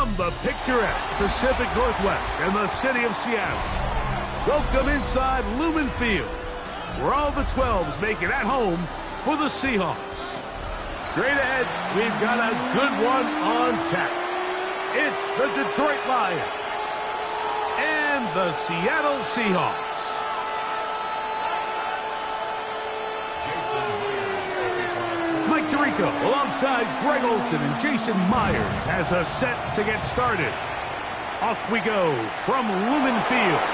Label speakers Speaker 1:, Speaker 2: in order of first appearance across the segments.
Speaker 1: From the picturesque Pacific Northwest and the city of Seattle, welcome inside Lumen Field, where all the 12s make it at home for the Seahawks. Straight ahead, we've got a good one on tap. It's the Detroit Lions and the Seattle Seahawks. Mike Tirico alongside Greg Olson and Jason Myers has us set to get started. Off we go from Lumen Field.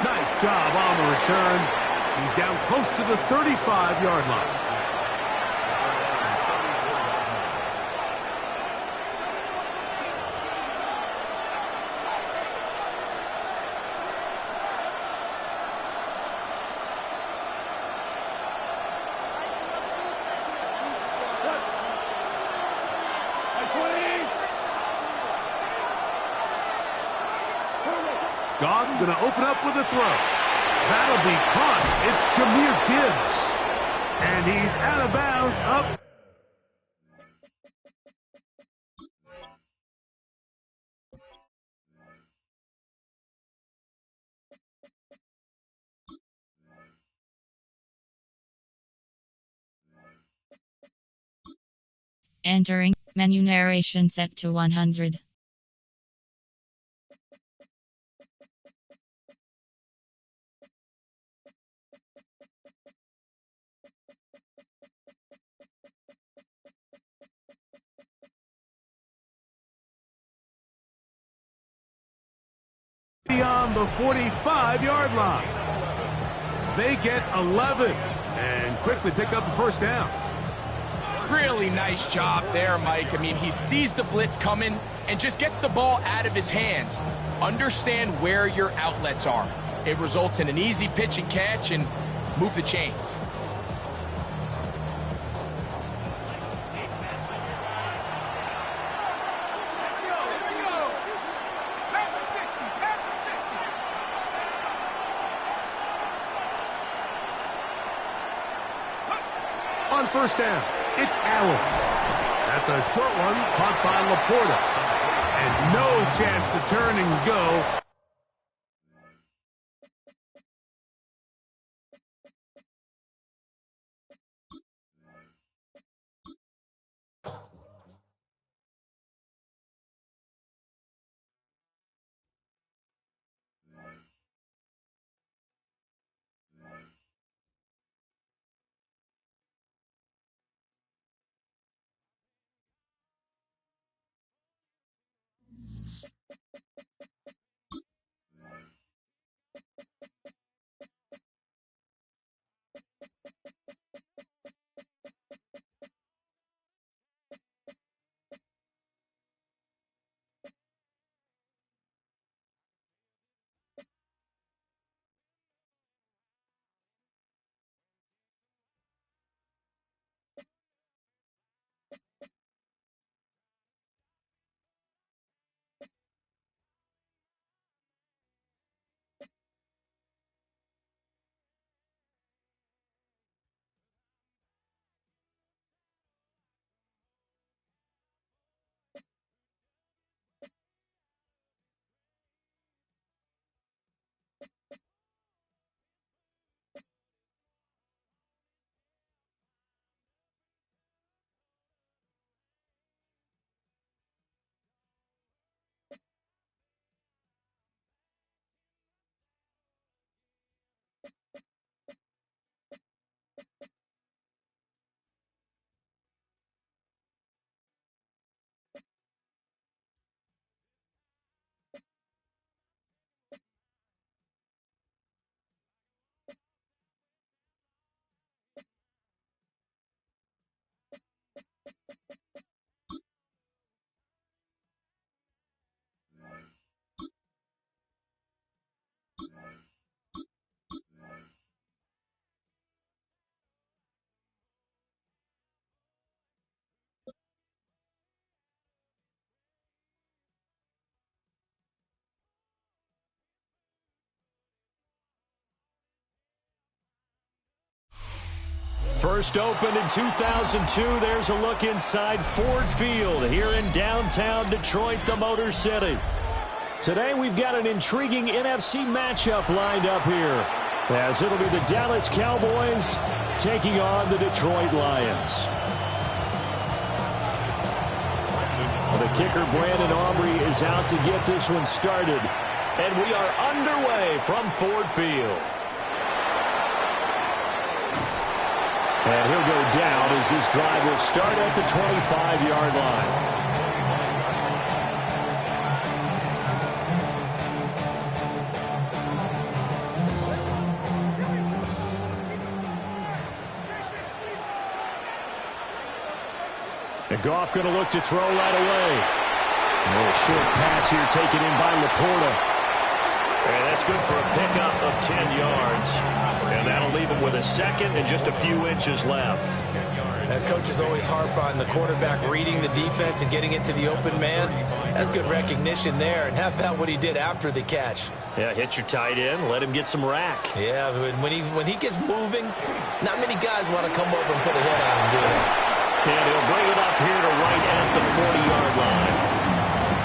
Speaker 1: Nice job on the return. He's down close to the 35-yard line. Goff going to open up with a throw. That'll be caught. It's Jahmyr Gibbs. And he's out of bounds up.
Speaker 2: Entering menu narration set to 100.
Speaker 1: Beyond the 45-yard line. They get 11 and quickly pick up the first down.
Speaker 3: Really nice job there, Mike. I mean, he sees the blitz coming and just gets the ball out of his hands. Understand where your outlets are. It results in an easy pitch and catch and move the chains.
Speaker 1: On first down, it's Allen. That's a short one caught by Laporta. And no chance to turn and go.
Speaker 4: First opened in 2002. There's a look inside Ford Field here in downtown Detroit, the Motor City. Today we've got an intriguing NFC matchup lined up here, as it'll be the Dallas Cowboys taking on the Detroit Lions. The kicker, Brandon Aubrey, is out to get this one started. And we are underway from Ford Field. And he'll go down as this drive will start at the 25-yard line. And Goff going to look to throw right away. A little short pass here taken in by Laporta. And that's good for a pickup of 10 yards. And that'll leave him with a second and just a few inches left.
Speaker 5: Coaches always harp on the quarterback reading the defense and getting into the open man. That's good recognition there. And how about what he did after the catch?
Speaker 4: Yeah, hit your tight end, let him get some rack.
Speaker 5: Yeah, when he gets moving, not many guys want to come over and put a hit on him, do they?
Speaker 4: And he'll bring it up here to right at the 40-yard line.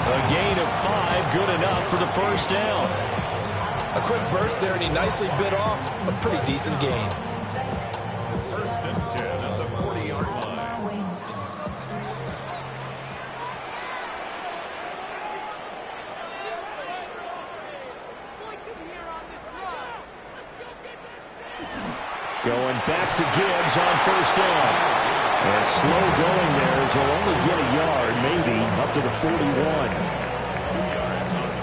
Speaker 4: A gain of 5, good enough for the first down.
Speaker 5: A quick burst there, and he nicely bit off a pretty decent gain.
Speaker 1: First and 10 at the 40-yard line.
Speaker 4: Going back to Gibbs on first down. And slow going there as he'll only get a yard, maybe, up to the 41.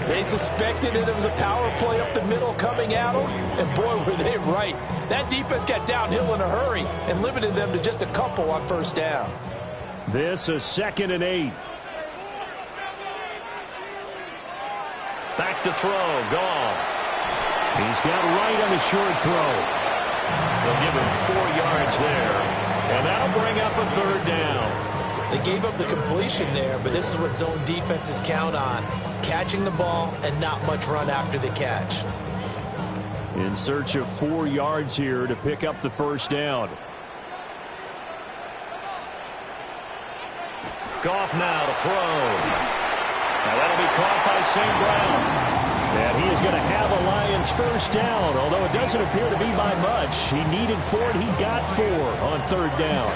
Speaker 5: They suspected it was a power play up the middle coming at them, and boy, were they right. That defense got downhill in a hurry and limited them to just a couple on first down.
Speaker 4: This is 2nd and 8. Back to throw, Goff. He's got right on the short throw. They'll give him 4 yards there. And that'll bring up a third down.
Speaker 5: They gave up the completion there, but this is what zone defenses count on. Catching the ball and not much run after the catch.
Speaker 4: In search of 4 yards here to pick up the first down. Goff now to throw. Now that'll be caught by St. Brown. And he is going to have a Lions first down, although it doesn't appear to be by much. He needed 4, and he got 4 on third down.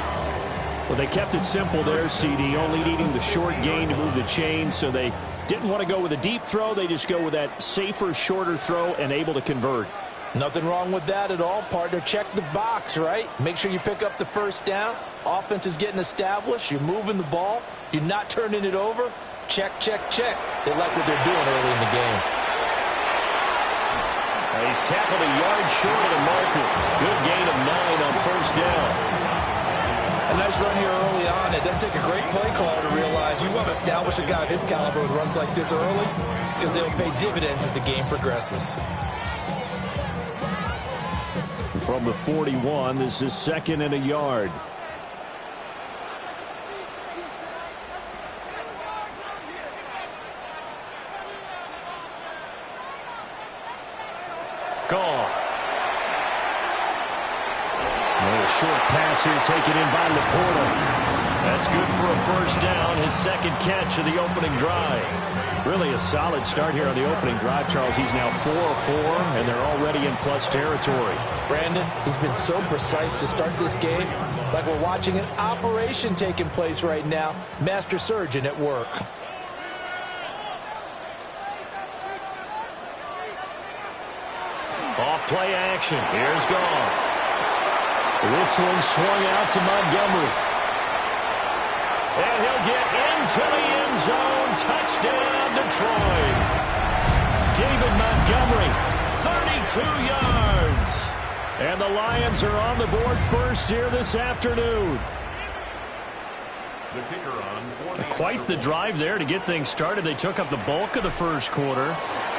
Speaker 4: Well, they kept it simple there, CD, only needing the short gain to move the chains, so they didn't want to go with a deep throw. They just go with that safer, shorter throw and able to convert.
Speaker 5: Nothing wrong with that at all, partner. Check the box, right? Make sure you pick up the first down. Offense is getting established. You're moving the ball. You're not turning it over. Check, check, check. They like what they're doing early in the game.
Speaker 4: He's tackled a yard short of the marker. Good gain of 9 on first down.
Speaker 5: A nice run here early on. It doesn't take a great play caller to realize you want to establish a guy of his caliber with runs like this early, because they'll pay dividends as the game progresses.
Speaker 4: From the 41, this is 2nd and a yard. Goff. A short pass here taken in by Laporta. That's good for a first down, his second catch of the opening drive. Really a solid start here on the opening drive, Charles. He's now 4 of 4, and they're already in plus territory.
Speaker 5: Brandon, he's been so precise to start this game, like we're watching an operation taking place right now. Master surgeon at work.
Speaker 4: Off play action. Here's Goff. This one swung out to Montgomery. And he'll get into the end zone. Touchdown, Detroit. David Montgomery, 32 yards. And the Lions are on the board first here this afternoon.
Speaker 1: The kicker on.
Speaker 4: Quite the drive there to get things started. They took up the bulk of the first quarter,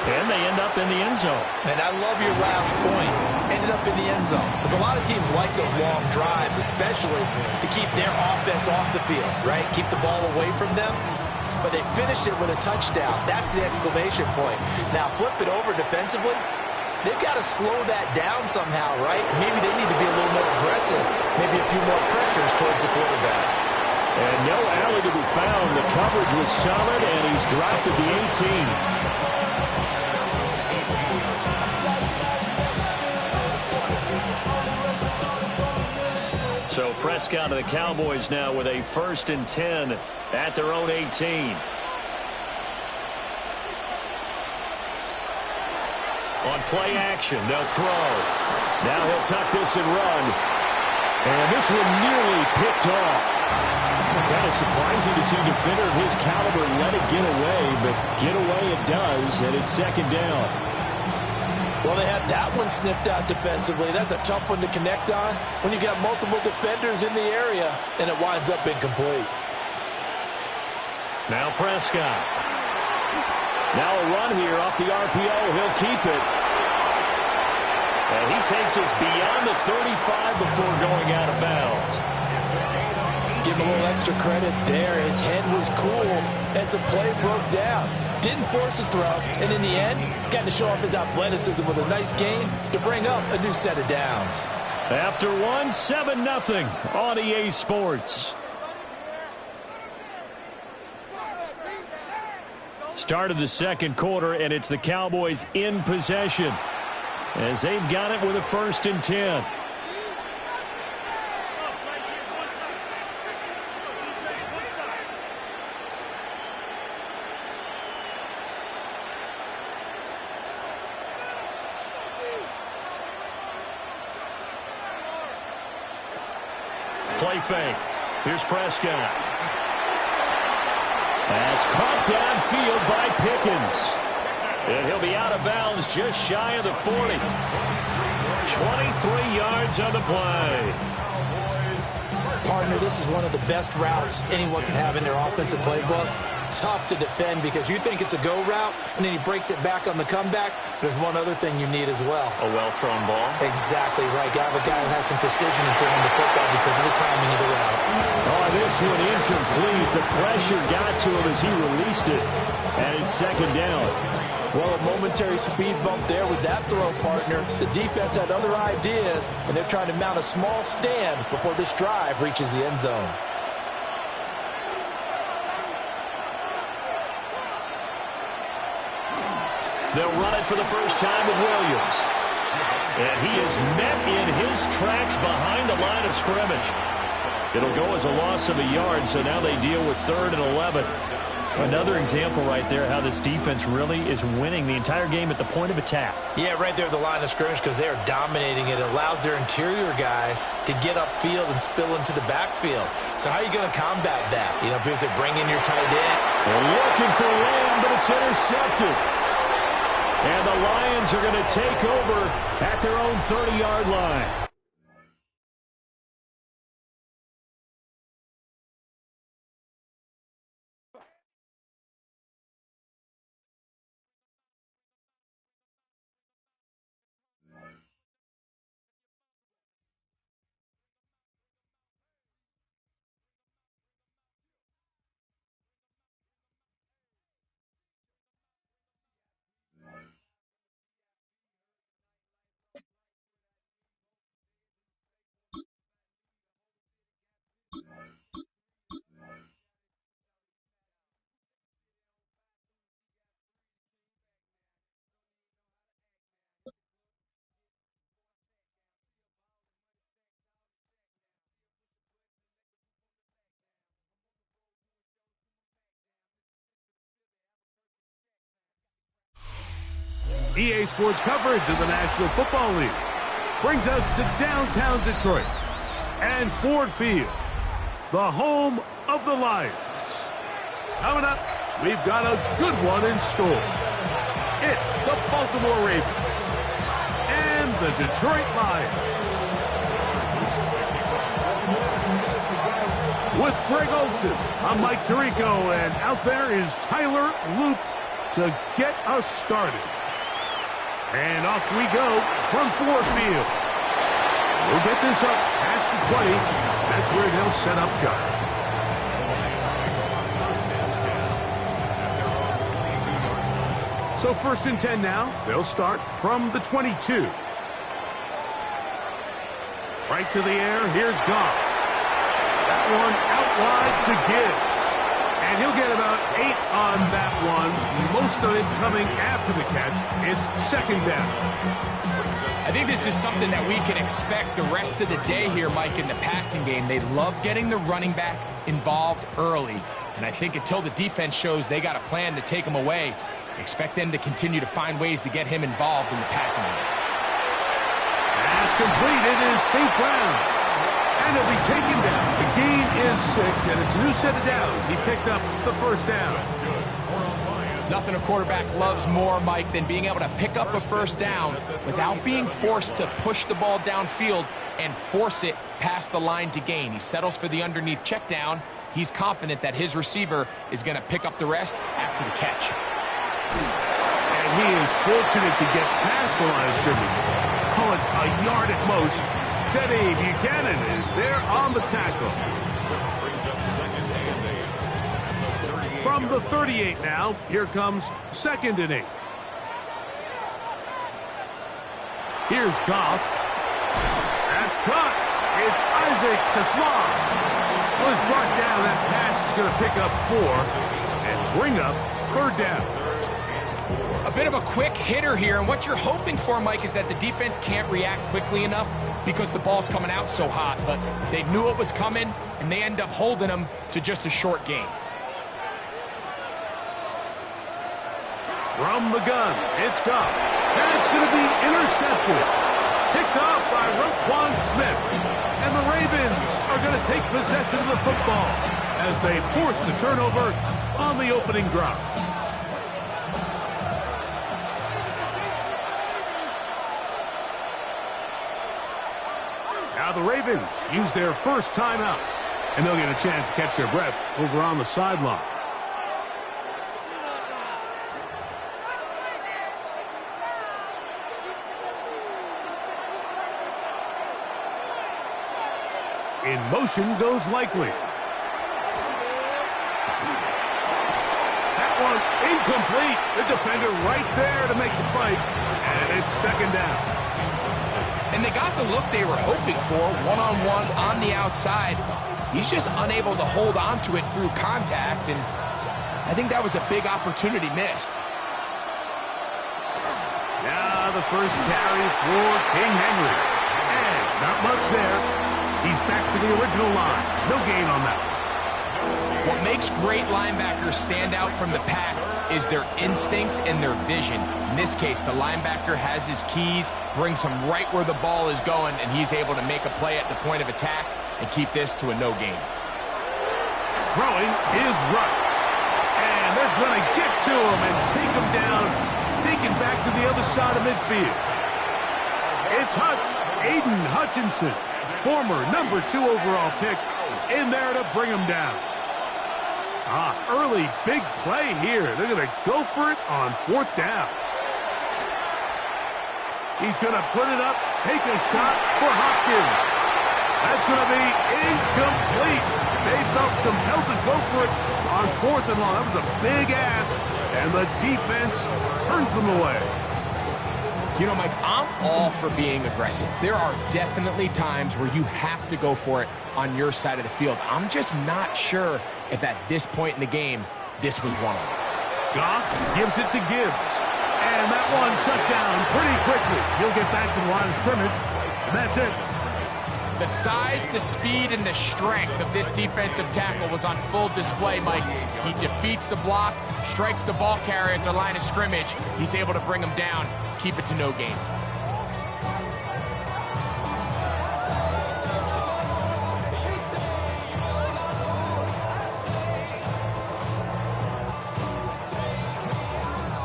Speaker 4: and they end up in the end zone.
Speaker 5: And I love your last point. Ended up in the end zone. Because a lot of teams like those long drives, especially to keep their offense off the field, right? Keep the ball away from them. But they finished it with a touchdown. That's the exclamation point. Now flip it over defensively. they've got to slow that down somehow, right? Maybe they need to be a little more aggressive, maybe a few more pressures towards the quarterback.
Speaker 4: And no alley to be found. The coverage was solid, and he's dropped at the 18. So Prescott of the Cowboys now with a 1st and 10 at their own 18. On play action, they'll throw. Now he'll tuck this and run. And this one nearly picked off. Kind of surprising to see a defender of his caliber let it get away, but get away it does, and it's 2nd down.
Speaker 5: Well, they had that one snipped out defensively. That's a tough one to connect on when you got multiple defenders in the area, and it winds up incomplete.
Speaker 4: Now Prescott. Now a run here off the RPO. He'll keep it. And he takes us beyond the 35 before going out of bounds.
Speaker 5: Give him a little extra credit there. His head was cool as the play broke down. Didn't force a throw, and in the end, got to show off his athleticism with a nice gain to bring up a new set of downs.
Speaker 4: After one, 7-0 on EA Sports. Start of the 2nd quarter, and it's the Cowboys in possession as they've got it with a 1st and 10. Play fake. Here's Prescott. That's caught downfield by Pickens. And he'll be out of bounds just shy of the 40. 23 yards on the play.
Speaker 5: Partner, this is one of the best routes anyone can have in their offensive playbook. Tough to defend because you think it's a go route, and then he breaks it back on the comeback. There's one other thing you need as well.
Speaker 4: A well-thrown ball.
Speaker 5: Exactly right. Got a guy who has some precision in throwing the football because of the timing of the route.
Speaker 4: Oh, this one incomplete. The pressure got to him as he released it. And it's 2nd down.
Speaker 5: Well, a momentary speed bump there with that throw, partner. The defense had other ideas, and they're trying to mount a small stand before this drive reaches the end zone.
Speaker 4: They'll run it for the first time with Williams. And he is met in his tracks behind the line of scrimmage. It'll go as a loss of a yard, so now they deal with 3rd and 11. Another example right there how this defense really is winning the entire game at the point of attack.
Speaker 5: Yeah, right there at the line of scrimmage because they are dominating it. It allows their interior guys to get upfield and spill into the backfield. So how are you going to combat that? You know, because they bring in your tight end.
Speaker 4: They're looking for Lamb, but it's intercepted. And the Lions are going to take over at their own 30-yard line.
Speaker 1: EA Sports coverage of the National Football League brings us to downtown Detroit and Ford Field, the home of the Lions. Coming up, we've got a good one in store. It's the Baltimore Ravens and the Detroit Lions. With Greg Olsen, I'm Mike Tirico, and out there is Tyler Loop to get us started. And off we go from Ford Field. We'll get this up past the 20. That's where they'll set up shop. So 1st and 10 now. They'll start from the 22. Right to the air. Here's Goff. That one out wide to Gibbs. And he'll get about 8 on that one. Most of it coming after the catch. It's 2nd down.
Speaker 3: I think this is something that we can expect the rest of the day here, Mike, in the passing game. They love getting the running back involved early. And I think until the defense shows they got a plan to take him away, expect them to continue to find ways to get him involved in the passing game.
Speaker 1: Pass completed is St. Brown. And he'll be taken down. The gain is 6, and it's a new set of downs. He picked up the 1st down.
Speaker 3: Nothing a quarterback loves more, Mike, than being able to pick up a 1st down without being forced to push the ball downfield and force it past the line to gain. He settles for the underneath check down. He's confident that his receiver is going to pick up the rest after the catch.
Speaker 1: And he is fortunate to get past the line of scrimmage. Call it a yard at most. Teddy Buchanan is there on the tackle. From the 38 now, here comes 2nd and 8. Here's Goff. That's caught. It's Isaac Teslam. Was brought down. That pass is going to pick up 4 and bring up 3rd down.
Speaker 3: A bit of a quick hitter here, and what you're hoping for, Mike, is that the defense can't react quickly enough because the ball's coming out so hot. But they knew it was coming, and they end up holding them to just a short gain.
Speaker 1: From the gun, it's Goff. That's going to be intercepted. Picked off by Roquan Smith. And the Ravens are going to take possession of the football as they force the turnover on the opening drive. Now the Ravens use their 1st timeout, and they'll get a chance to catch their breath over on the sideline. In motion goes Likely. That one incomplete. The defender right there to make the fight, and it's 2nd down.
Speaker 3: And they got the look they were hoping for, one-on-one on the outside. He's just unable to hold on to it through contact, and I think that was a big opportunity missed.
Speaker 1: Now the 1st carry for King Henry. And not much there. He's back to the original line. No gain on that.
Speaker 3: What makes great linebackers stand out from the pack is their instincts and their vision. In this case, the linebacker has his keys, brings him right where the ball is going, and he's able to make a play at the point of attack and keep this to a no gain.
Speaker 1: Throwing is Rush. And they're going to get to him and take him down, taken back to the other side of midfield. It's Aiden Hutchinson, former number 2 overall pick, in there to bring him down. Early big play here. They're going to go for it on 4th down. He's going to put it up, take a shot for Hopkins. That's going to be incomplete. They felt compelled to go for it on 4th and long. That was a big ask, and the defense turns them away.
Speaker 3: You know, Mike, I'm all for being aggressive. There are definitely times where you have to go for it on your side of the field. I'm just not sure if at this point in the game, this was one of them.
Speaker 1: Goff gives it to Gibbs. And that one shut down pretty quickly. He'll get back to the line of scrimmage, and that's it.
Speaker 3: The size, the speed, and the strength of this defensive tackle was on full display, Mike. He defeats the block, strikes the ball carrier at the line of scrimmage. He's able to bring him down, keep it to no gain.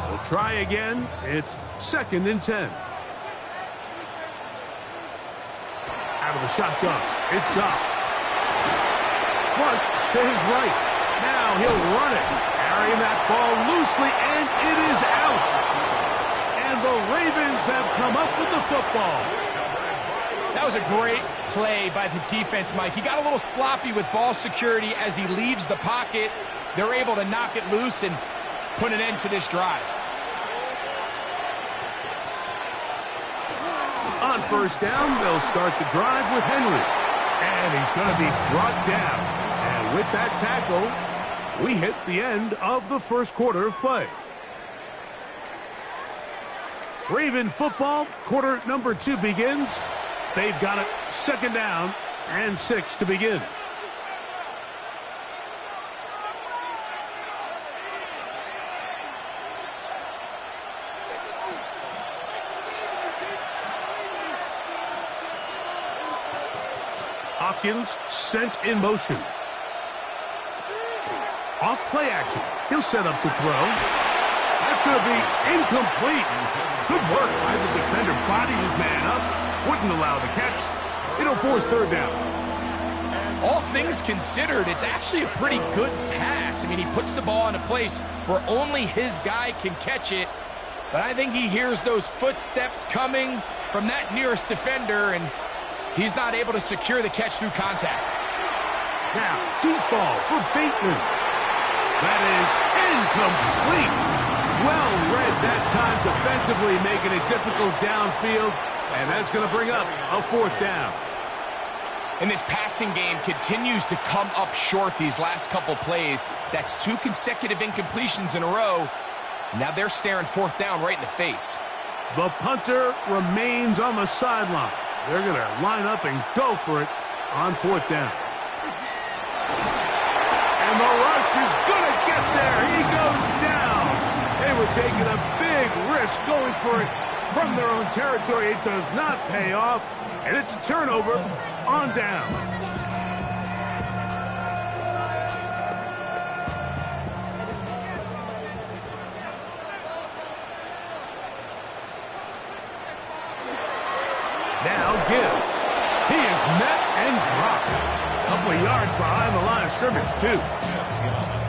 Speaker 1: They'll try again. It's 2nd and 10. Out of the shotgun, it's Goff. Flush to his right. Now he'll run it, carrying that ball loosely, and it is out. And the Ravens have come up with the football.
Speaker 3: That was a great play by the defense, Mike. He got a little sloppy with ball security as he leaves the pocket. They're able to knock it loose and put an end to this drive.
Speaker 1: first down. They'll start the drive with Henry. And he's going to be brought down. And with that tackle, we hit the end of the first quarter of play. Raven football, quarter number 2 begins. They've got it 2nd down and 6 to begin. Hopkins sent in motion. Off play action. He'll set up to throw. That's going to be incomplete. Good work by the defender. Bodied his man up. Wouldn't allow the catch. It'll force 3rd down.
Speaker 3: All things considered, it's actually a pretty good pass. I mean, he puts the ball in a place where only his guy can catch it. But I think he hears those footsteps coming from that nearest defender, and he's not able to secure the catch through contact.
Speaker 1: Now, deep ball for Bateman. That is incomplete. Well read that time defensively, making it difficult downfield, and that's going to bring up a 4th down.
Speaker 3: And this passing game continues to come up short these last couple plays. That's 2 consecutive incompletions in a row. Now they're staring 4th down right in the face.
Speaker 1: The punter remains on the sideline. They're going to line up and go for it on 4th down. And the rush is going to get there. He goes down. They were taking a big risk going for it from their own territory. It does not pay off, and it's a turnover on down. Now Gibbs. He is met and dropped. A couple of yards behind the line of scrimmage, too.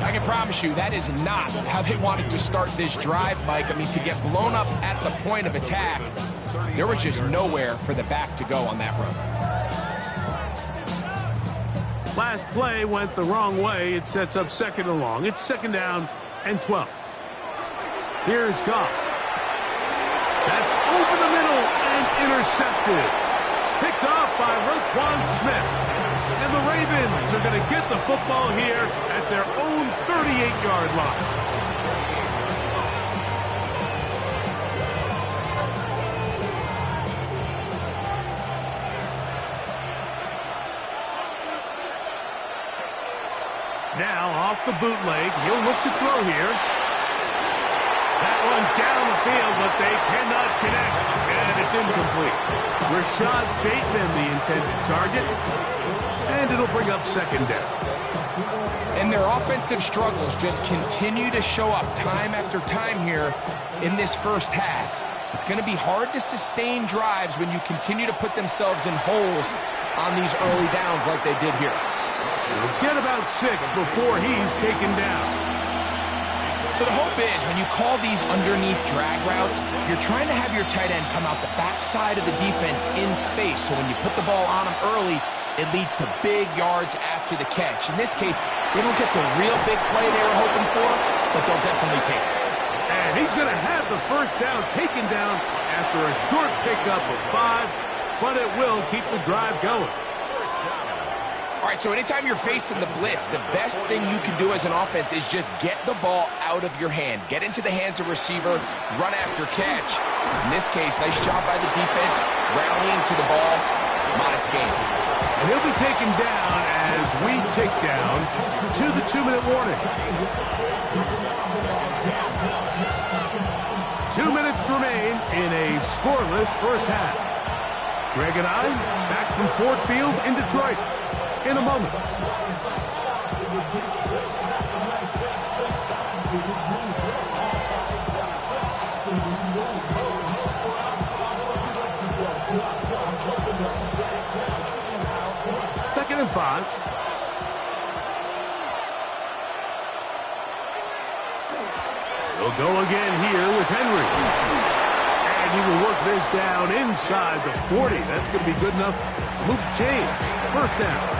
Speaker 3: I can promise you that is not how they wanted to start this drive, Mike. I mean, to get blown up at the point of attack, there was just nowhere for the back to go on that run.
Speaker 1: Last play went the wrong way. It sets up 2nd and long. It's 2nd down and 12. Here's Goff. That's over the middle and intercepted. Picked off by Roquan Smith. And the Ravens are going to get the football here at their own 38-yard line. Now off the bootleg, he'll look to throw here. That one down the field, but they cannot connect, and it's incomplete. Rashad Bateman, the intended target, and it'll bring up 2nd down.
Speaker 3: And their offensive struggles just continue to show up time after time here in this first half. It's going to be hard to sustain drives when you continue to put themselves in holes on these early downs like they did here.
Speaker 1: We'll get about 6 before he's taken down.
Speaker 3: So the hope is when you call these underneath drag routes, you're trying to have your tight end come out the backside of the defense in space. So when you put the ball on him early, it leads to big yards after the catch. In this case, they don't get the real big play they were hoping for, but they'll definitely take it.
Speaker 1: And he's going to have the first down taken down after a short pickup of 5, but it will keep the drive going.
Speaker 3: All right, so anytime you're facing the blitz, the best thing you can do as an offense is just get the ball out of your hand. Get into the hands of receiver, run after catch. In this case, nice job by the defense, rallying to the ball. Modest gain.
Speaker 1: And he'll be taken down as we tick down to the 2-minute warning. 2 minutes remain in a scoreless first half. Greg and I back from Ford Field in Detroit in a moment. Second and 5. He'll go again here with Henry. And he will work this down inside the 40. That's going to be good enough to move the chains. First down.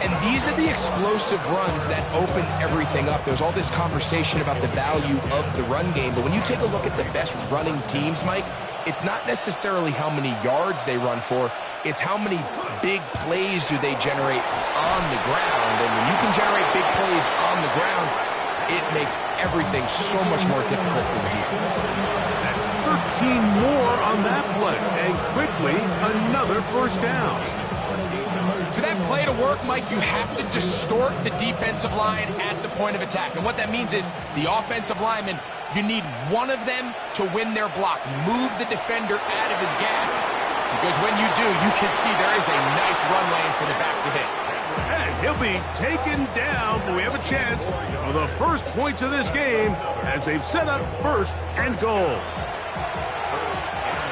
Speaker 3: And these are the explosive runs that open everything up. There's all this conversation about the value of the run game, but when you take a look at the best running teams, Mike, it's not necessarily how many yards they run for, it's how many big plays do they generate on the ground. And when you can generate big plays on the ground, it makes everything so much more difficult for the defense.
Speaker 1: That's 13 more on that play, and quickly another first down.
Speaker 3: For that play to work, Mike, you have to distort the defensive line at the point of attack. And what that means is the offensive lineman, you need one of them to win their block. Move the defender out of his gap, because when you do, you can see there is a nice run lane for the back to hit.
Speaker 1: And he'll be taken down, but we have a chance for the first points of this game as they've set up first and goal.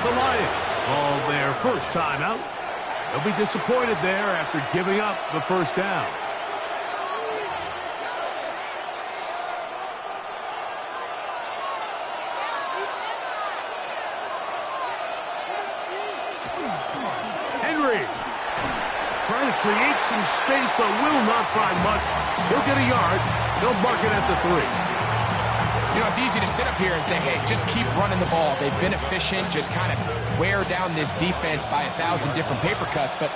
Speaker 1: The Lions call their first timeout. They'll be disappointed there after giving up the first down. Henry trying to create some space, but will not find much. He'll get a yard. They'll mark it at the 3.
Speaker 3: You know, it's easy to sit up here and say, hey, just keep running the ball. They've been efficient, just kind of wear down this defense by 1,000 different paper cuts. But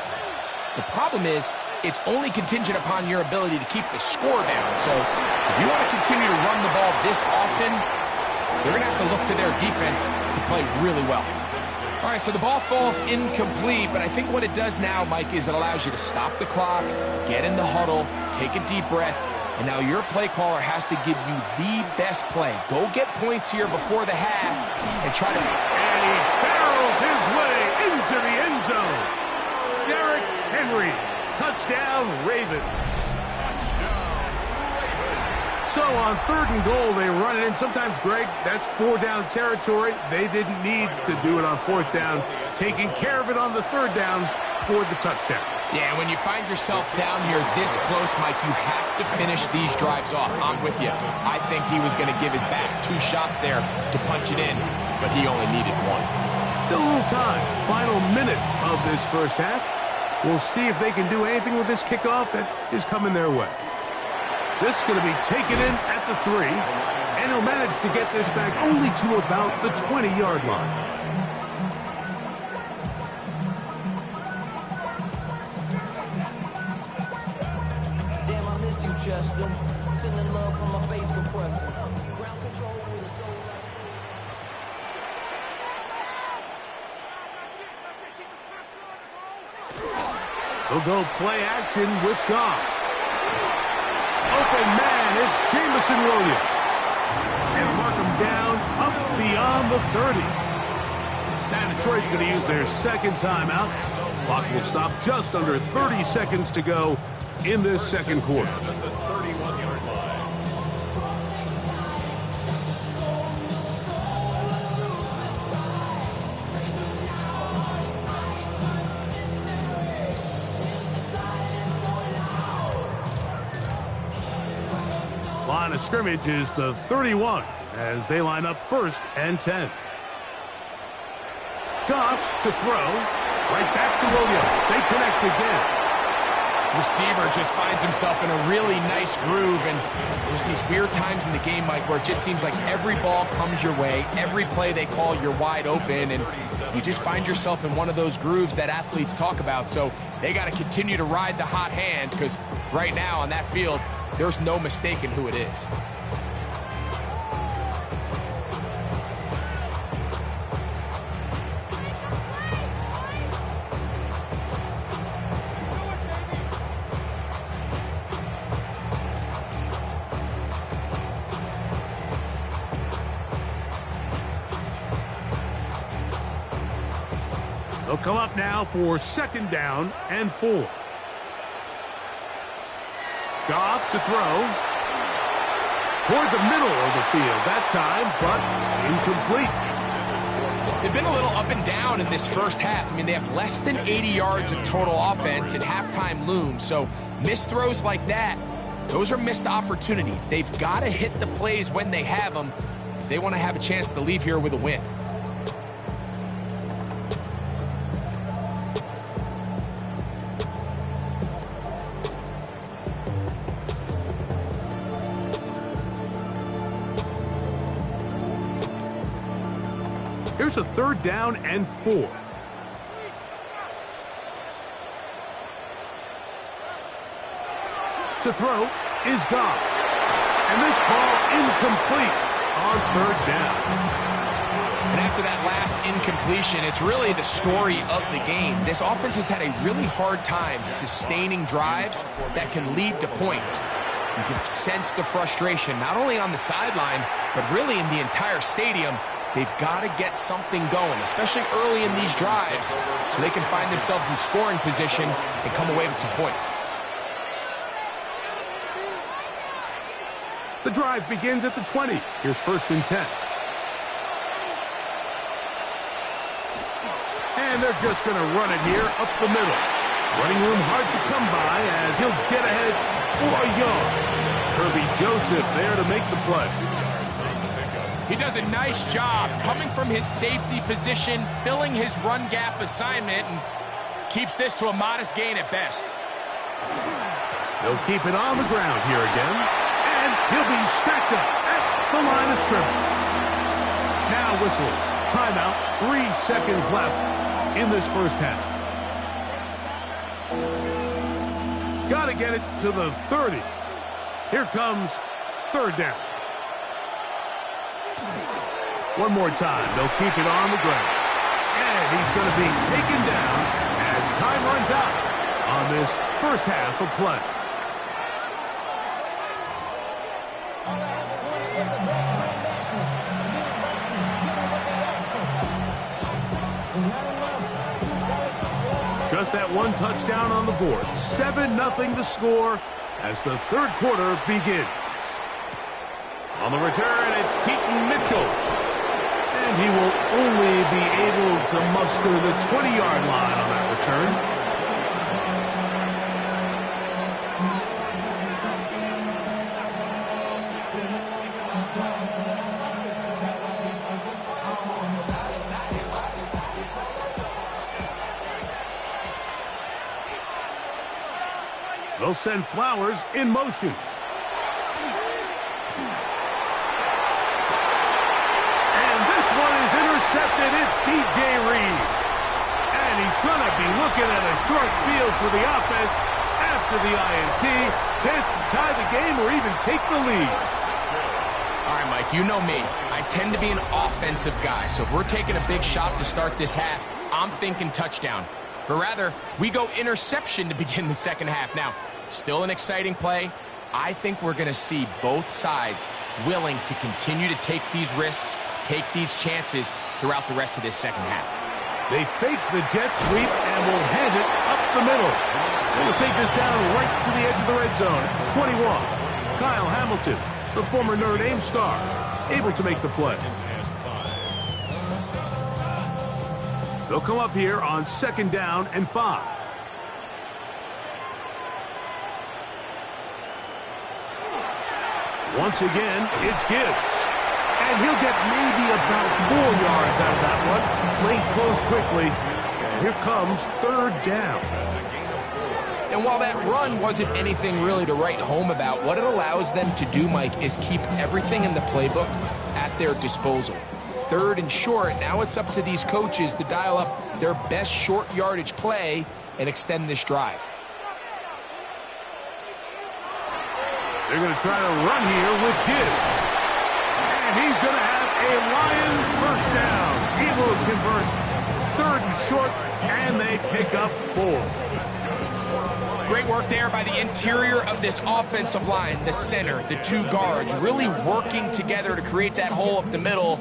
Speaker 3: the problem is, it's only contingent upon your ability to keep the score down. So if you want to continue to run the ball this often, they're going to have to look to their defense to play really well. All right, so the ball falls incomplete, but I think what it does now, Mike, is it allows you to stop the clock, get in the huddle, take a deep breath, and now your play caller has to give you the best play. Go get points here before the half and try to...
Speaker 1: And he barrels his way into the end zone. Derrick Henry, touchdown Ravens. So on 3rd and goal, they run it in. Sometimes, Greg, that's 4-down territory. They didn't need to do it on 4th down. Taking care of it on the 3rd down for the touchdown.
Speaker 3: Yeah, when you find yourself down here this close, Mike, you have to finish these drives off. I'm with you. I think he was going to give his back 2 shots there to punch it in, but he only needed 1.
Speaker 1: Still a little time. Final minute of this first half. We'll see if they can do anything with this kickoff that is coming their way. This is going to be taken in at the 3, and he'll manage to get this back only to about the 20-yard line.
Speaker 6: Damn, I miss you, Chester. Sending love from my bass compressor. Ground control with a soul.
Speaker 1: They'll go play action with Goff. Open man, it's Jamison Williams. And mark him down up beyond the 30. Now Detroit's going to use their 2nd timeout. Clock will stop just under 30 seconds to go in this 2nd quarter. Line of scrimmage is the 31 as they line up 1st and 10. Goff to throw. Right back to Williams. They connect again.
Speaker 3: Receiver just finds himself in a really nice groove, and there's these weird times in the game, Mike, where it just seems like every ball comes your way, every play they call, you're wide open, and you just find yourself in one of those grooves that athletes talk about. So they got to continue to ride the hot hand, because right now on that field, there's no mistaking who it is.
Speaker 1: They'll come up now for 2nd down and 4. Goff to throw. Toward the middle of the field that time, but incomplete.
Speaker 3: They've been a little up and down in this first half. I mean, they have less than 80 yards of total offense and halftime looms. So missed throws like that, those are missed opportunities. They've got to hit the plays when they have them if they want to have a chance to leave here with a win.
Speaker 1: Here's a 3rd down and 4. To throw is Goff. And this ball incomplete on 3rd down.
Speaker 3: And after that last incompletion, it's really the story of the game. This offense has had a really hard time sustaining drives that can lead to points. You can sense the frustration, not only on the sideline, but really in the entire stadium. They've got to get something going, especially early in these drives, so they can find themselves in scoring position and come away with some points.
Speaker 1: The drive begins at the 20. Here's 1st and 10. And they're just going to run it here up the middle. Running room hard to come by as he'll get ahead for a yard. Kirby Joseph there to make the play.
Speaker 3: He does a nice job coming from his safety position, filling his run gap assignment, and keeps this to a modest gain at best.
Speaker 1: They'll keep it on the ground here again. And he'll be stacked up at the line of scrimmage. Now whistles. Timeout. 3 seconds left in this 1st half. Got to get it to the 30. Here comes 3rd down. One more time. They'll keep it on the ground. And he's going to be taken down as time runs out on this 1st half of play. Just that one touchdown on the board. 7-0 the score as the 3rd quarter begins. On the return, it's Keaton Mitchell. And he will only be able to muster the 20-yard line on that return. They'll send Flowers in motion. And this one is intercepted. It's DJ Reed. And he's going to be looking at a short field for the offense after the INT. Chance to tie the game or even take the lead.
Speaker 3: All right, Mike, you know me. I tend to be an offensive guy, so if we're taking a big shot to start this half, I'm thinking touchdown. But rather, we go interception to begin the 2nd half. Now, still an exciting play. I think we're going to see both sides willing to continue to take these risks, take these chances throughout the rest of this 2nd half.
Speaker 1: They fake the jet sweep and will hand it up the middle. They will take this down right to the edge of the red zone. 21. Kyle Hamilton, the former Notre Dame star, able to make the play. They'll come up here on 2nd down and 5. Once again, it's Gibbs. And he'll get maybe about 4 yards out of that one. Playing close quickly. And here comes 3rd down.
Speaker 3: And while that run wasn't anything really to write home about, what it allows them to do, Mike, is keep everything in the playbook at their disposal. 3rd and short, now it's up to these coaches to dial up their best short yardage play and extend this drive.
Speaker 1: They're going to try to run here with Gibbs. And he's going to have a Lions 1st down. Able to convert. It's 3rd and short, and they pick up 4.
Speaker 3: Great work there by the interior of this offensive line, the center, the 2 guards, really working together to create that hole up the middle.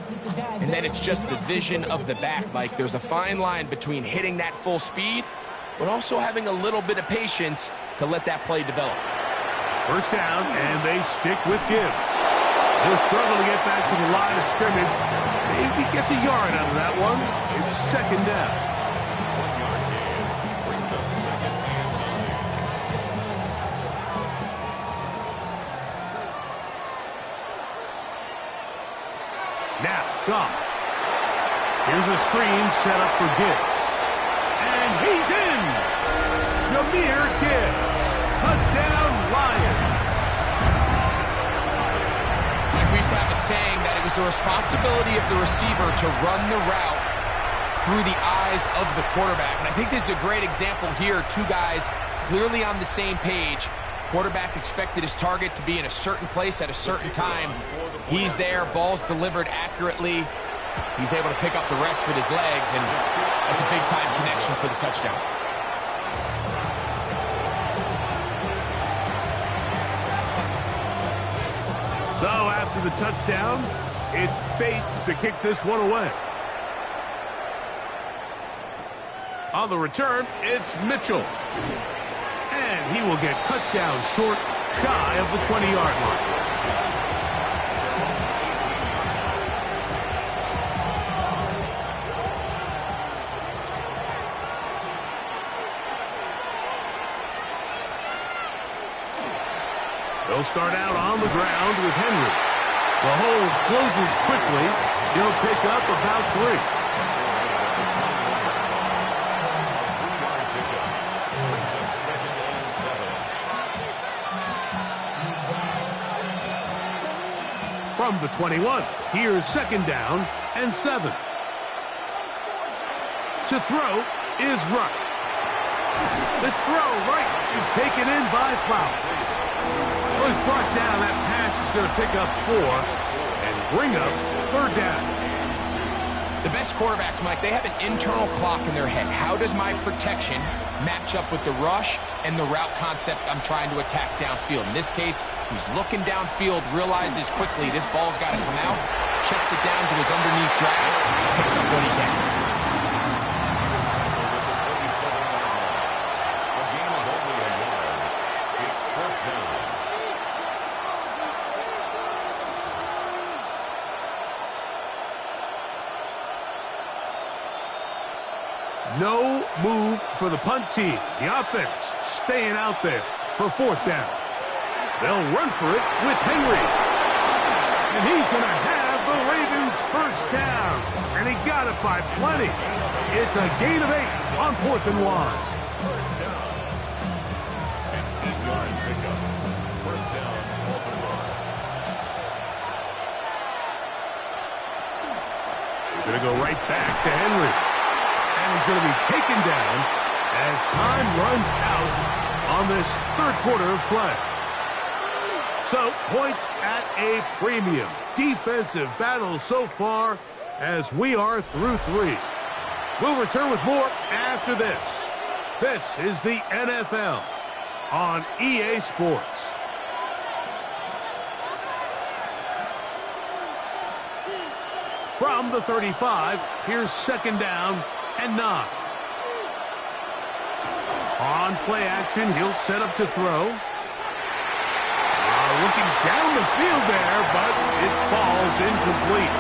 Speaker 3: And then it's just the vision of the back. Like, there's a fine line between hitting that full speed, but also having a little bit of patience to let that play develop.
Speaker 1: 1st down, and they stick with Gibbs. He'll struggle to get back to the line of scrimmage. Maybe gets a yard out of that one. It's 2nd down. Now, Goff. Here's a screen set up for Gibbs. And he's in! Jahmyr Gibbs. Touchdown, Lions.
Speaker 3: Like we used to have a saying that it was the responsibility of the receiver to run the route through the eyes of the quarterback. And I think this is a great example here. Two guys clearly on the same page. Quarterback expected his target to be in a certain place at a certain time. He's there, ball's delivered accurately. He's able to pick up the rest with his legs, and that's a big-time connection for the touchdown.
Speaker 1: So after the touchdown, it's Bates to kick this one away. On the return, it's Mitchell. And he will get cut down short, shy of the 20-yard line. They'll start out on the ground with Henry. The hole closes quickly. He'll pick up about 3. From the 21, here's 2nd down and 7. To throw is Rush. This throw right is taken in by Flowers. Well, he's brought down. That pass is going to pick up 4 and bring up 3rd down.
Speaker 3: The best quarterbacks, Mike, they have an internal clock in their head. How does my protection match up with the rush and the route concept I'm trying to attack downfield? In this case, he's looking downfield, realizes quickly this ball's got to come out, checks it down to his underneath drag, picks up what he can.
Speaker 1: No move for the punt team. The offense staying out there for 4th down. They'll run for it with Henry. And he's going to have the Ravens 1st down. And he got it by plenty. It's a gain of 8 on 4th and 1.
Speaker 4: First down. An 8-yard pickup. First down, 4th and 1.
Speaker 1: We're going to go right back to Henry. And he's going to be taken down as time runs out on this 3rd quarter of play. So, points at a premium. Defensive battle so far as we are through 3. We'll return with more after this. This is the NFL on EA Sports. From the 35, here's 2nd down and 9. On play action, he'll set up to throw. Looking down the field there, but it falls incomplete.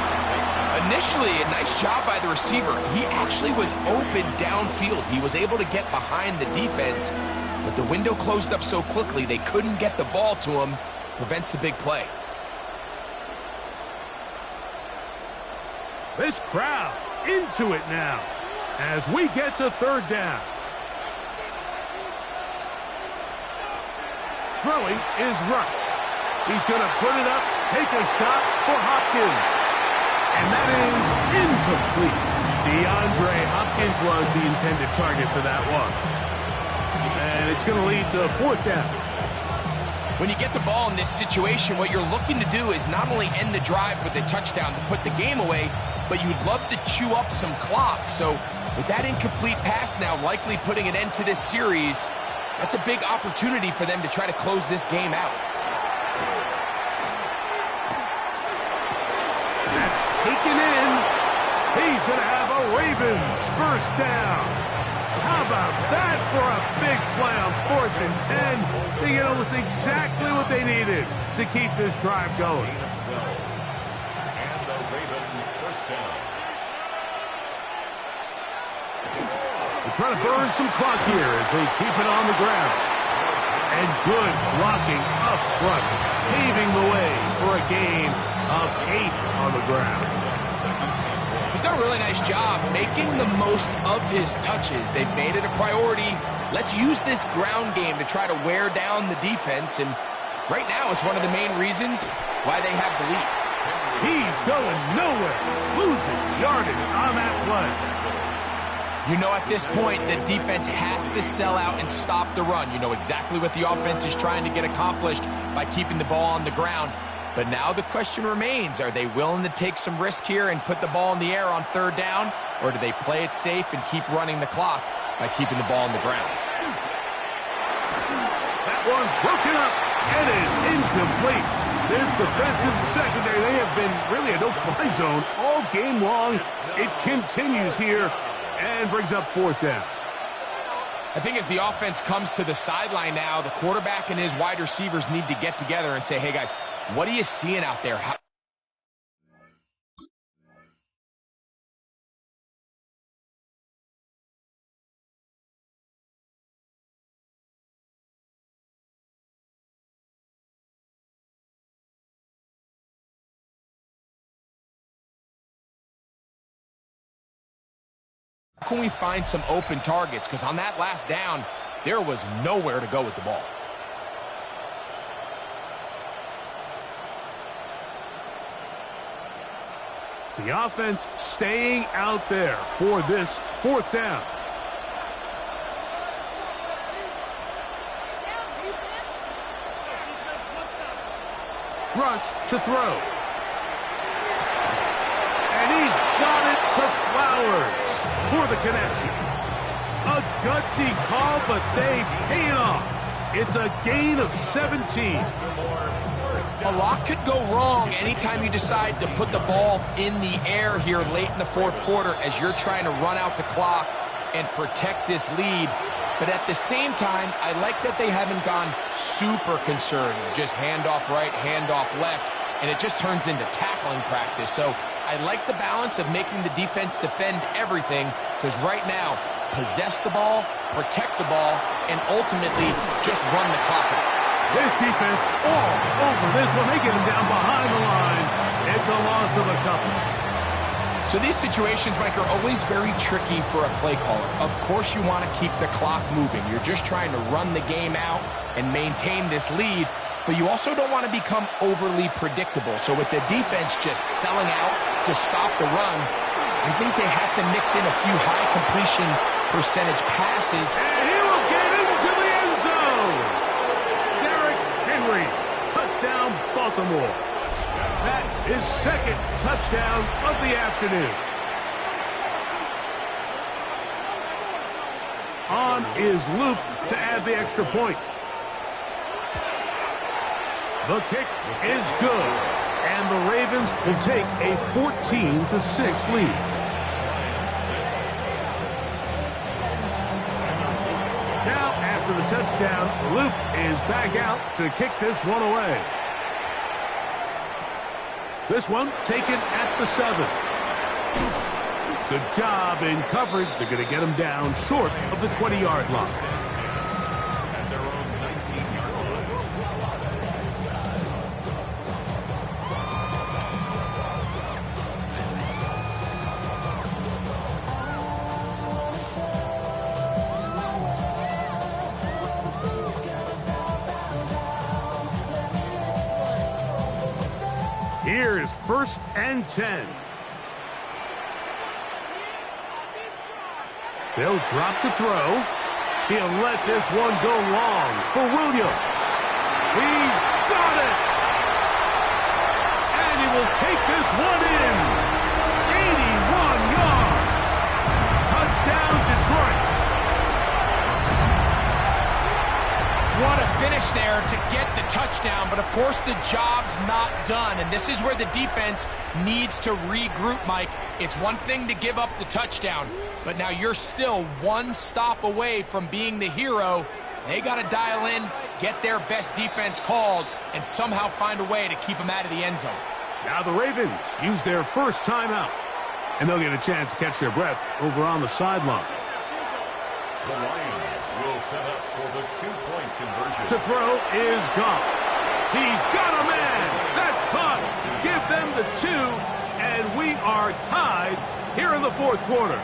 Speaker 3: Initially, a nice job by the receiver. He actually was open downfield. He was able to get behind the defense, but the window closed up so quickly they couldn't get the ball to him. Prevents the big play.
Speaker 1: This crowd into it now as we get to 3rd down. Throwing is Rush. He's going to put it up, take a shot for Hopkins. And that is incomplete. DeAndre Hopkins was the intended target for that one. And it's going to lead to 4th down.
Speaker 3: When you get the ball in this situation, what you're looking to do is not only end the drive with a touchdown to put the game away, but you'd love to chew up some clock. So with that incomplete pass now likely putting an end to this series, that's a big opportunity for them to try to close this game out.
Speaker 1: That's taken in. He's going to have a Ravens 1st down. How about that for a big play on 4th and 10? They get almost exactly what they needed to keep this drive going.
Speaker 4: And the Ravens 1st down.
Speaker 1: They're trying to burn some clock here as they keep it on the ground. And good blocking up front, paving the way for a gain of 8 on the ground.
Speaker 3: He's done a really nice job making the most of his touches. They've made it a priority. Let's use this ground game to try to wear down the defense. And right now, it's one of the main reasons why they have the lead.
Speaker 1: He's going nowhere. Losing yardage on that play.
Speaker 3: You know, at this point, the defense has to sell out and stop the run. You know exactly what the offense is trying to get accomplished by keeping the ball on the ground. But now the question remains, are they willing to take some risk here and put the ball in the air on third down? Or do they play it safe and keep running the clock by keeping the ball on the ground?
Speaker 1: That one broken up and is incomplete. This defensive secondary, they have been really a no-fly zone all game long. It continues here and brings up fourth down.
Speaker 3: I think as the offense comes to the sideline now, the quarterback and his wide receivers need to get together and say, hey, guys, what are you seeing out there? How can we find some open targets? Because on that last down, there was nowhere to go with the ball.
Speaker 1: The offense staying out there for this fourth down. Rush to throw. And he's got it to Flowers for the connection. A gutsy call, but they pay it off. It's a gain of 17.
Speaker 3: A lot could go wrong anytime you decide to put the ball in the air here late in the fourth quarter as you're trying to run out the clock and protect this lead. But at the same time, I like that they haven't gone super conservative. Just handoff right, handoff left, and it just turns into tackling practice. So I like the balance of making the defense defend everything, because right now, possess the ball, protect the ball, and ultimately just run the clock out.
Speaker 1: This defense all over this one. They get him down behind the line. It's a loss of a couple.
Speaker 3: So these situations, Mike, are always very tricky for a play caller. Of course you want to keep the clock moving. You're just trying to run the game out and maintain this lead, but you also don't want to become overly predictable. So with the defense just selling out to stop the run, I think they have to mix in a few high completion percentage passes.
Speaker 1: And he will get into the end zone. Touchdown, Baltimore. That is second touchdown of the afternoon. On is Luke to add the extra point. The kick is good, and the Ravens will take a 14-6 lead. Now, after the touchdown, Luke is back out to kick this one away. This one taken at the 7. Good job in coverage. They're going to get him down short of the 20-yard line.
Speaker 7: At their own 19-yard
Speaker 1: Here's first and 10. They'll drop to throw. He'll let this one go long for Williams. He's got it! And he will take this one in. 81 yards. Touchdown, Detroit.
Speaker 3: What a finish there to get the touchdown, but of course the job's not done, and this is where the defense needs to regroup, Mike. It's one thing to give up the touchdown, but now you're still one stop away from being the hero. They got to dial in, get their best defense called, and somehow find a way to keep them out of the end zone.
Speaker 1: Now the Ravens use their first timeout, and they'll get a chance to catch their breath over on the sideline.
Speaker 7: The Lions will set up for the two-point conversion.
Speaker 1: To throw is gone. He's got a man. That's caught. Give them the 2, and we are tied here in the fourth quarter.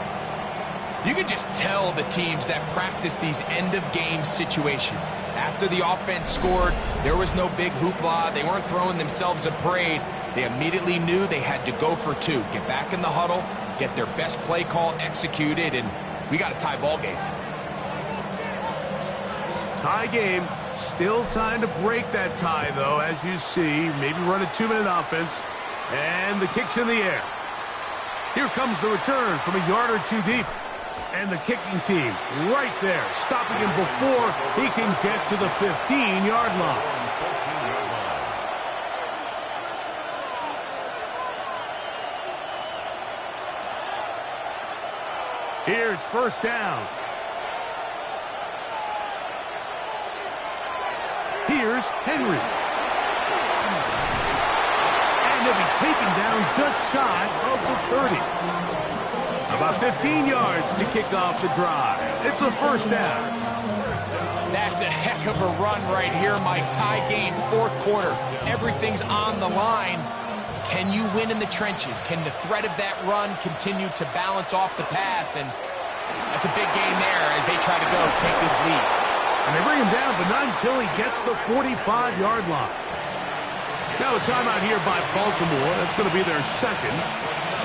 Speaker 3: You can just tell the teams that practice these end-of-game situations. After the offense scored, there was no big hoopla. They weren't throwing themselves a parade. They immediately knew they had to go for 2. Get back in the huddle, get their best play call executed, and we got a tie ball game.
Speaker 1: Tie game. Still time to break that tie, though, as you see. Maybe run a 2-minute offense. And the kick's in the air. Here comes the return from a yard or two deep. And the kicking team right there, stopping him before he can get to the 15-yard line. Here's first down. Here's Henry. And he'll be taken down just shy of the 30. About 15 yards to kick off the drive. It's a first down.
Speaker 3: That's a heck of a run right here, Mike. Tie game, fourth quarter. Everything's on the line. Can you win in the trenches? Can the threat of that run continue to balance off the pass? And that's a big gain there as they try to go take this lead.
Speaker 1: And they bring him down, but not until he gets the 45-yard line. Now a timeout here by Baltimore. That's going to be their second.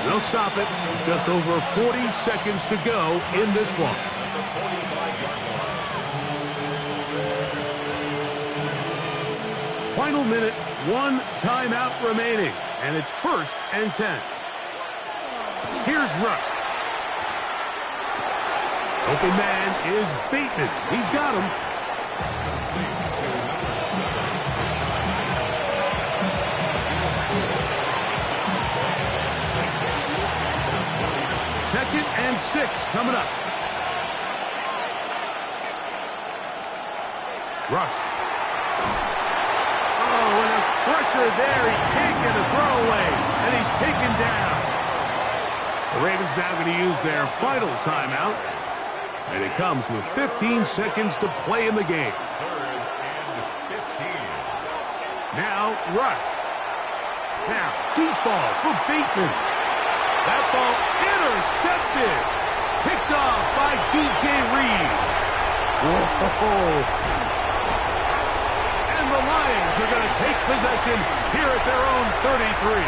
Speaker 1: They'll stop it. Just over 40 seconds to go in this one. Final minute, one timeout remaining. And it's 1st and 10. Here's Rush. Open man is Bateman. He's got him. Second and 6 coming up. Rush. Oh, and a pressure there. He can't get a throwaway, and he's taken down. The Ravens now going to use their final timeout, and it comes with 15 seconds to play in the game.
Speaker 7: 3rd and 15.
Speaker 1: Now, Rush. Now, deep ball for Bateman. That ball intercepted. Picked off by DJ Reed. Whoa. And the Lions are going to take possession here at their own 33.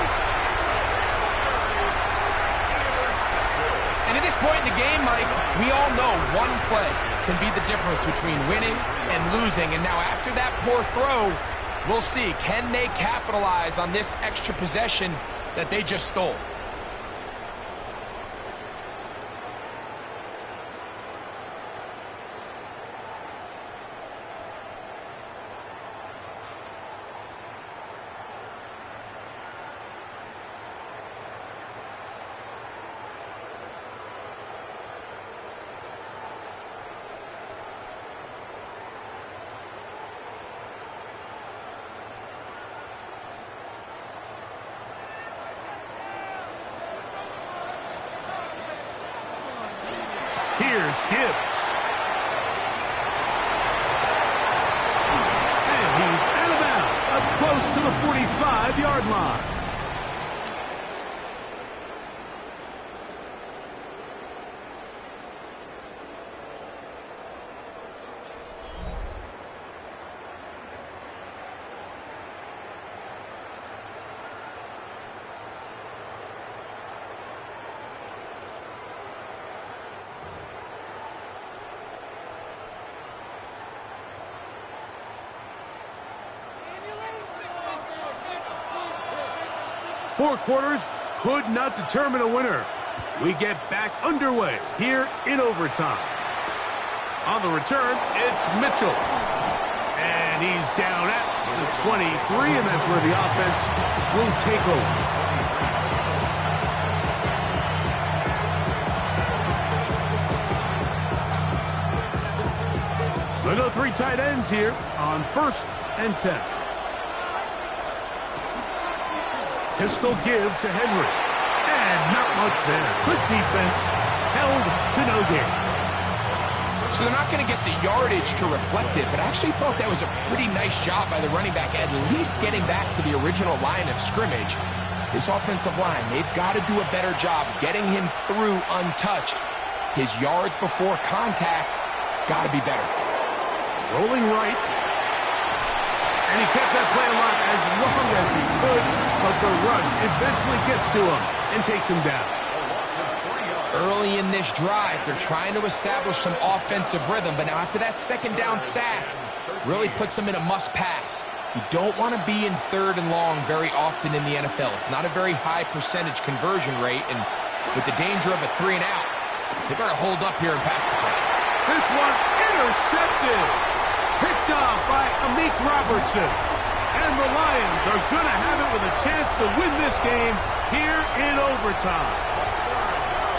Speaker 3: And at this point in the game, Mike, we all know one play can be the difference between winning and losing. And now after that poor throw, we'll see, can they capitalize on this extra possession that they just stole?
Speaker 1: Here's Gibbs. And he's out of bounds, up close to the 45-yard line. Four quarters could not determine a winner. We get back underway here in overtime. On the return, it's Mitchell. And he's down at the 23, and that's where the offense will take over. So no three tight ends here on 1st and 10. Pistol give to Henry. And not much there. Good defense. Held to no gain.
Speaker 3: So they're not going to get the yardage to reflect it, but I actually thought that was a pretty nice job by the running back, at least getting back to the original line of scrimmage. This offensive line, they've got to do a better job getting him through untouched. His yards before contact got to be better.
Speaker 1: Rolling right. And he kept that play alive as long as he could, but the rush eventually gets to him and takes him down.
Speaker 7: A loss of 3 yards.
Speaker 3: early in this drive. They're trying to establish some offensive rhythm, but now after that second down sack, really puts them in a must-pass. You don't want to be in 3rd and long very often in the NFL. It's not a very high percentage conversion rate, and with the danger of a 3 and out, they better hold up here in pass protection.
Speaker 1: This one intercepted. Picked off by Amik Robertson. And the Lions are going to have it with a chance to win this game here in overtime.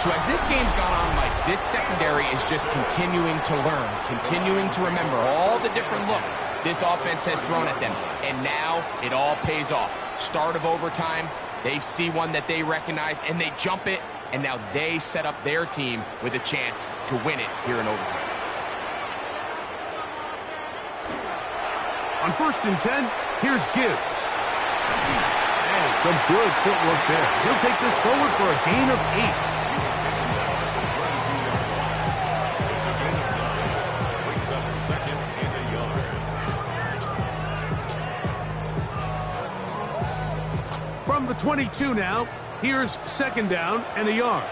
Speaker 3: So as this game's gone on, Mike, this secondary is just continuing to learn, continuing to remember all the different looks this offense has thrown at them. And now it all pays off. Start of overtime, they see one that they recognize, and they jump it, and now they set up their team with a chance to win it here in overtime.
Speaker 1: On 1st and 10, here's Gibbs. And some good footwork there. He'll take this forward for a gain of 8. From the 22 now, here's 2nd down and a yard.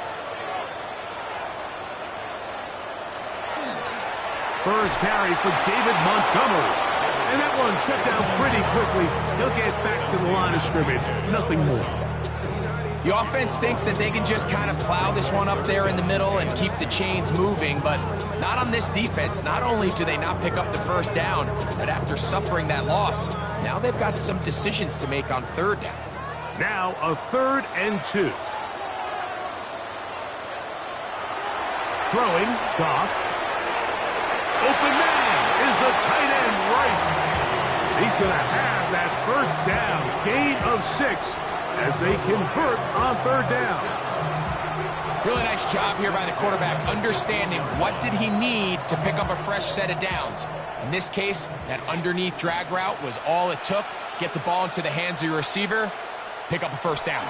Speaker 1: First carry for David Montgomery. And that one shut down pretty quickly. He'll get back to the line of scrimmage. Nothing more.
Speaker 3: The offense thinks that they can just kind of plow this one up there in the middle and keep the chains moving, but not on this defense. Not only do they not pick up the 1st down, but after suffering that loss, now they've got some decisions to make on 3rd down.
Speaker 1: Now a 3rd and 2. Throwing, Goff. Open man is the tight end right. He's going to have that 1st down, gain of 6 as they convert on 3rd down.
Speaker 3: Really nice job here by the quarterback, understanding what did he need to pick up a fresh set of downs. In this case, that underneath drag route was all it took. Get the ball into the hands of your receiver, pick up a 1st down.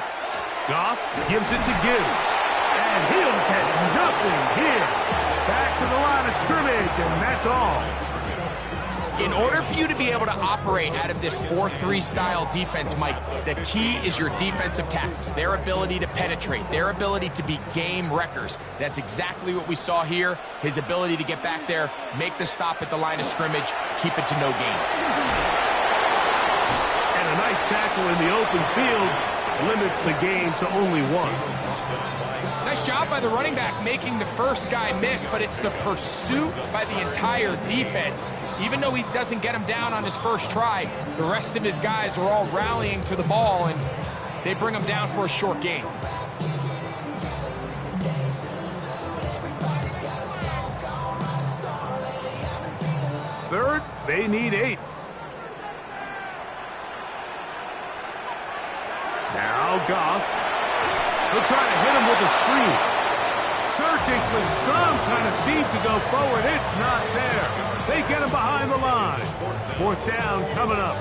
Speaker 1: Goff gives it to Gibbs, and he'll get nothing here. Back to the line of scrimmage, and that's all.
Speaker 3: In order for you to be able to operate out of this 4-3 style defense, Mike, the key is your defensive tackles, their ability to penetrate, their ability to be game wreckers. That's exactly what we saw here, his ability to get back there, make the stop at the line of scrimmage, keep it to no gain.
Speaker 1: And a nice tackle in the open field limits the game to only 1.
Speaker 3: Nice job by the running back making the first guy miss, but it's the pursuit by the entire defense. Even though he doesn't get him down on his first try, the rest of his guys are all rallying to the ball, and they bring him down for a short gain.
Speaker 1: Third, they need 8. Now Goff. He'll try to hit him with a screen. Searching for some kind of seam to go forward. It's not there. They get him behind the line. 4th down coming up.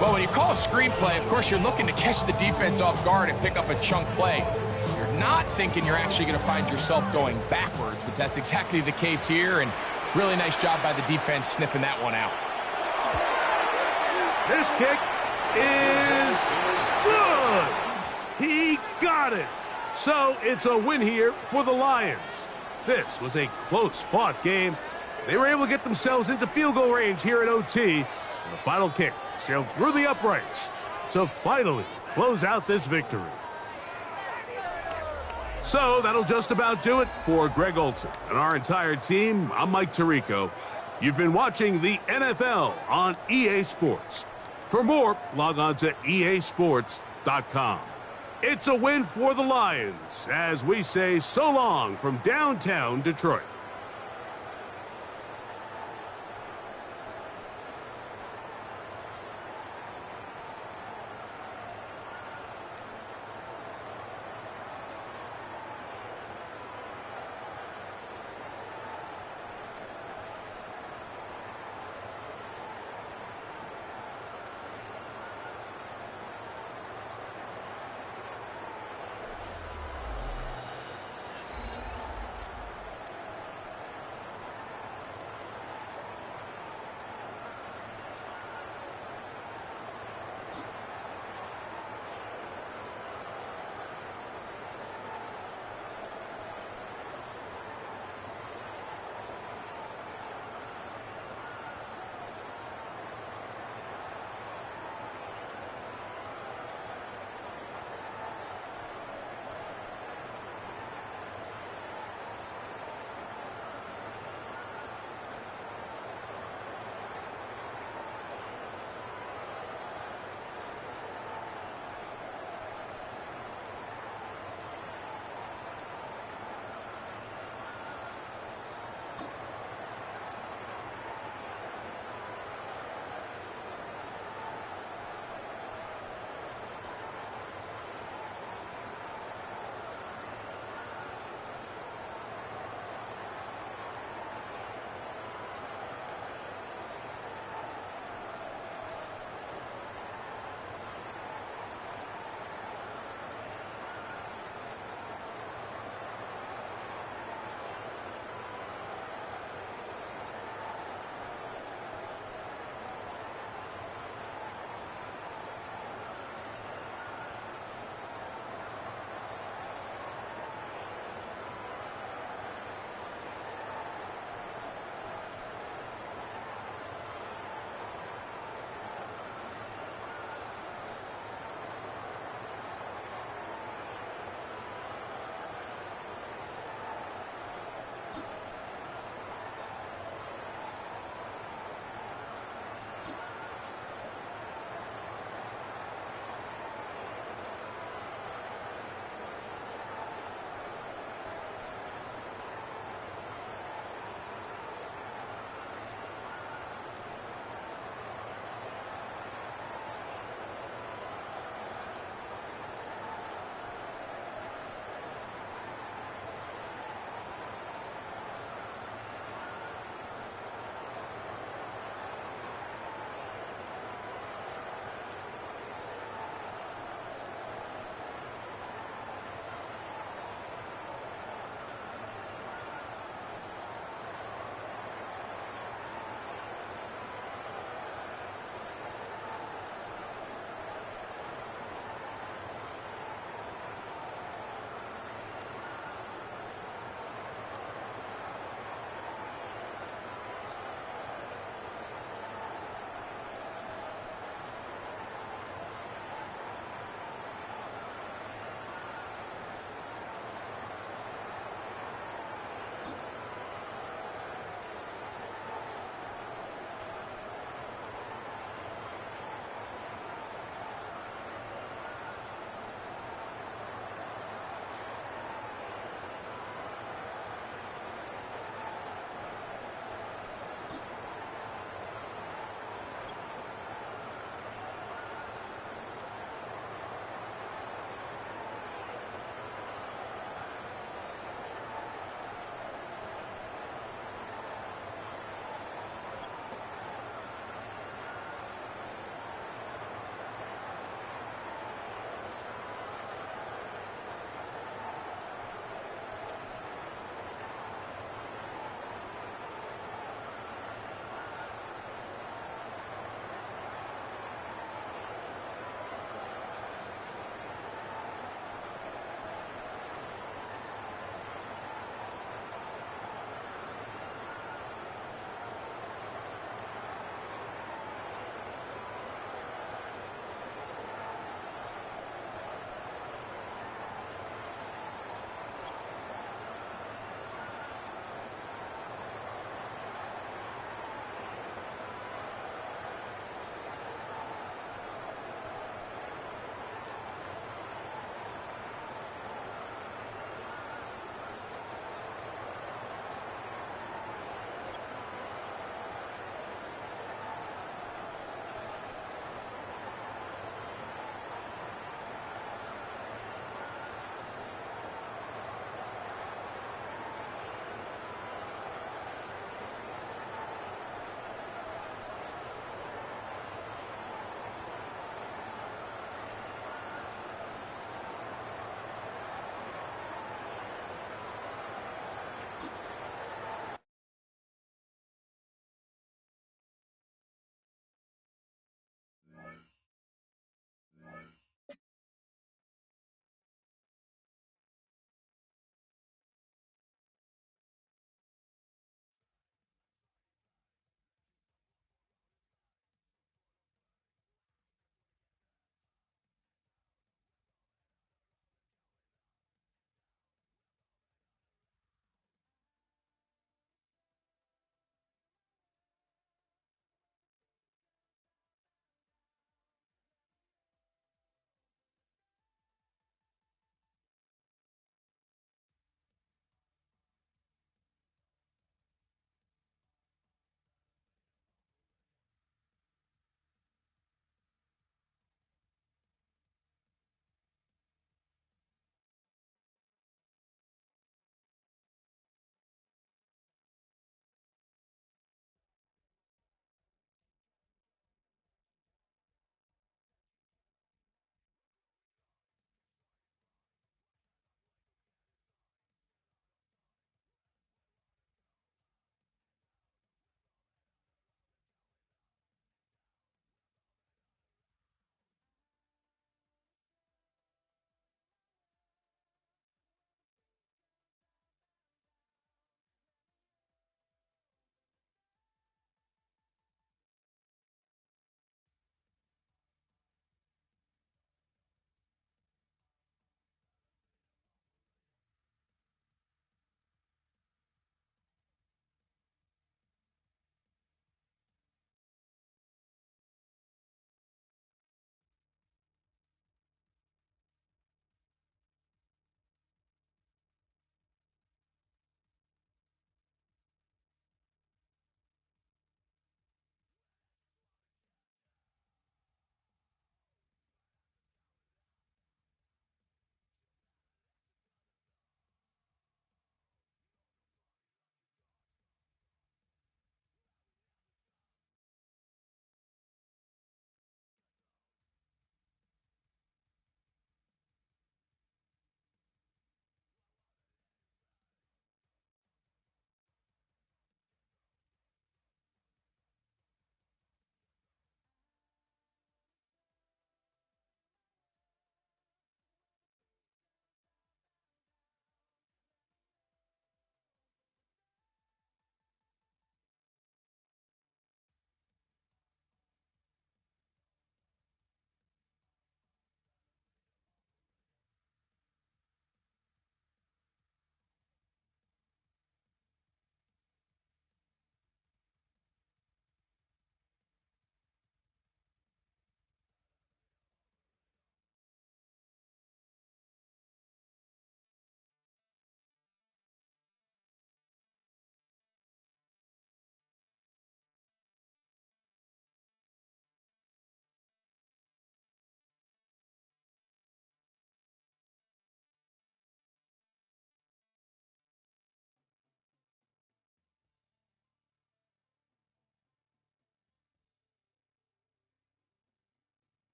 Speaker 3: Well, when you call a screenplay, of course, you're looking to catch the defense off guard and pick up a chunk play. You're not thinking you're actually going to find yourself going backwards, but that's exactly the case here, and really nice job by the defense sniffing that one out.
Speaker 1: This kick is good. He got it. So it's a win here for the Lions. This was a close-fought game. They were able to get themselves into field goal range here at OT. And the final kick sailed through the uprights to finally close out this victory. So that'll just about do it for Greg Olson and our entire team. I'm Mike Tirico. You've been watching the NFL on EA Sports. For more, log on to easports.com. It's a win for the Lions as we say so long from downtown Detroit.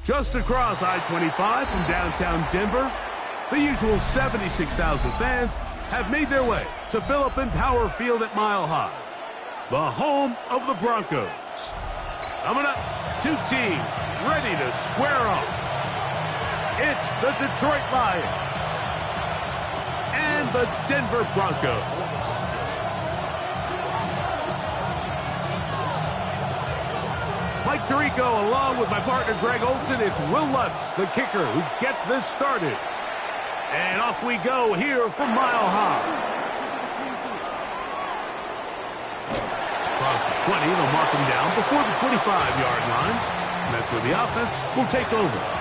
Speaker 1: Just across I-25 from downtown Denver, the usual 76,000 fans have made their way to Phillips Power Field at Mile High, the home of the Broncos. Coming up, two teams ready to square off. It's the Detroit Lions and the Denver Broncos. Mike Tirico along with my partner Greg Olson. It's Will Lutz, the kicker, who gets this started. And off we go here from Mile High. Across the 20, they'll mark him down before the 25-yard line. And that's where the offense will take over.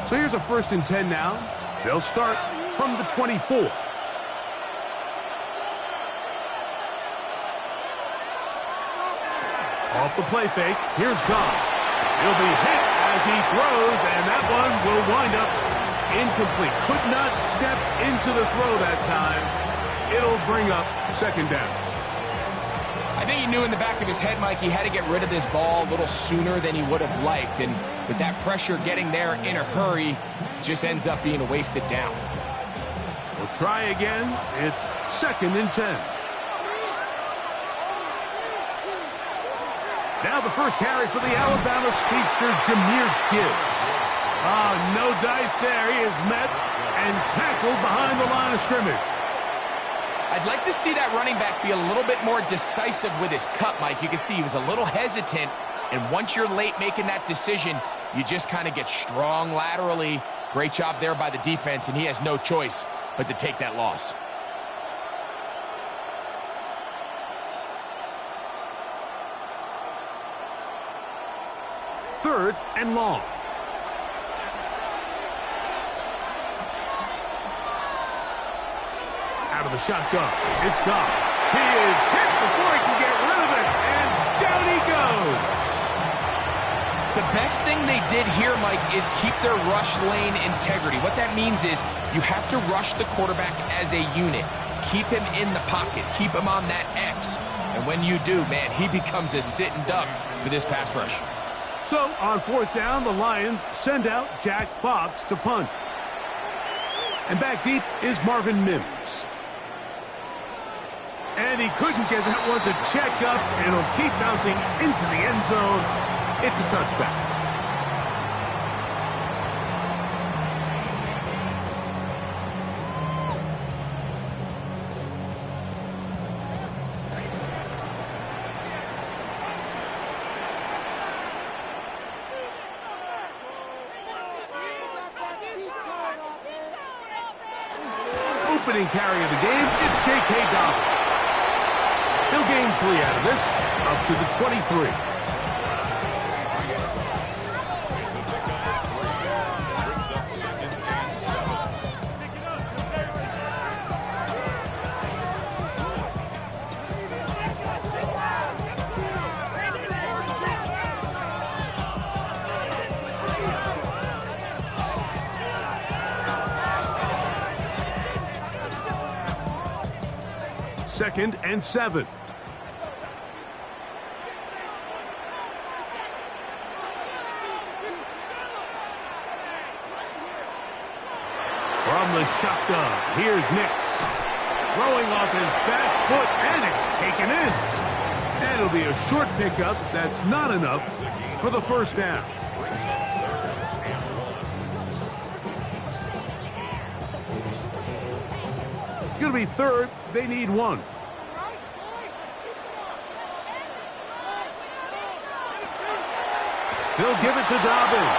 Speaker 1: So here's a 1st and 10 now. They'll start from the 24. Off the play fake, here's Goff. He'll be hit as he throws, and that one will wind up incomplete. Could not step into the throw that time. It'll bring up 2nd down.
Speaker 3: I think he knew in the back of his head, Mike, he had to get rid of this ball a little sooner than he would have liked. And with that pressure getting there in a hurry, just ends up being a wasted down.
Speaker 1: We'll try again. It's 2nd and 10. Now the first carry for the Alabama speedster, Jahmyr Gibbs. No dice there. He is met and tackled behind the line of scrimmage.
Speaker 3: I'd like to see that running back be a little bit more decisive with his cut, Mike. You can see he was a little hesitant, and once you're late making that decision, you just kind of get strong laterally. Great job there by the defense, and he has no choice but to take that loss.
Speaker 1: Third and long. Out of the shotgun, it's Goff. He is hit before he can get rid of it, and down he goes.
Speaker 3: The best thing they did here, Mike, is keep their rush lane integrity. What that means is you have to rush the quarterback as a unit. Keep him in the pocket. Keep him on that X. And when you do, man, he becomes a sitting duck for this pass rush.
Speaker 1: So, on 4th down, the Lions send out Jack Fox to punt. And back deep is Marvin Mims. And he couldn't get that one to check up, and it'll keep bouncing into the end zone. It's a touchback. Opening carry of the game, it's J.K. Dobbins. He'll gain 3 out of this, up to the 23. Second and 7. From the shotgun, here's Nix. Throwing off his back foot, and it's taken in. And it'll be a short pickup. That's not enough for the 1st down. It's going to be 3rd. They need 1. They'll give it to Dobbins.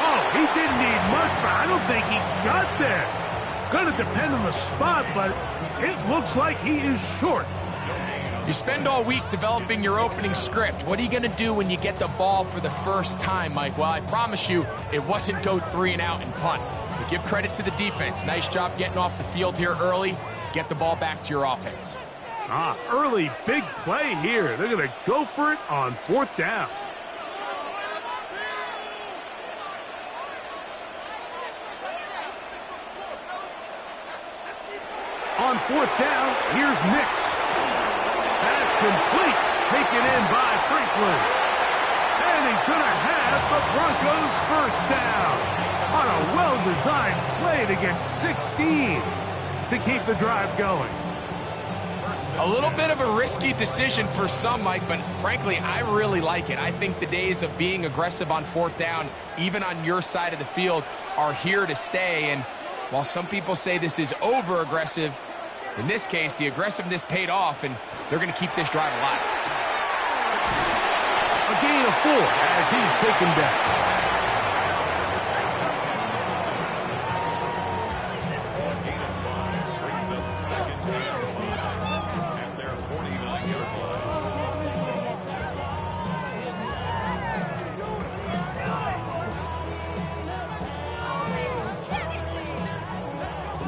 Speaker 1: Oh, he didn't need much, but I don't think he got there. Going to depend on the spot, but it looks like he is short.
Speaker 3: You spend all week developing your opening script. What are you going to do when you get the ball for the first time, Mike? Well, I promise you, it wasn't go 3 and out and punt. But give credit to the defense. Nice job getting off the field here early. Get the ball back to your offense.
Speaker 1: Early big play here. They're going to go for it on 4th down. fourth down, here's Nix. That's complete. Taken in by Franklin. And he's going to have the Broncos first down on a well-designed play to get 16 to keep the drive going.
Speaker 3: A little bit of a risky decision for some, Mike, but frankly, I really like it. I think the days of being aggressive on fourth down, even on your side of the field, are here to stay. And while some people say this is over-aggressive, in this case, the aggressiveness paid off, and they're going to keep this drive alive.
Speaker 1: A gain of 4 as he's taken down.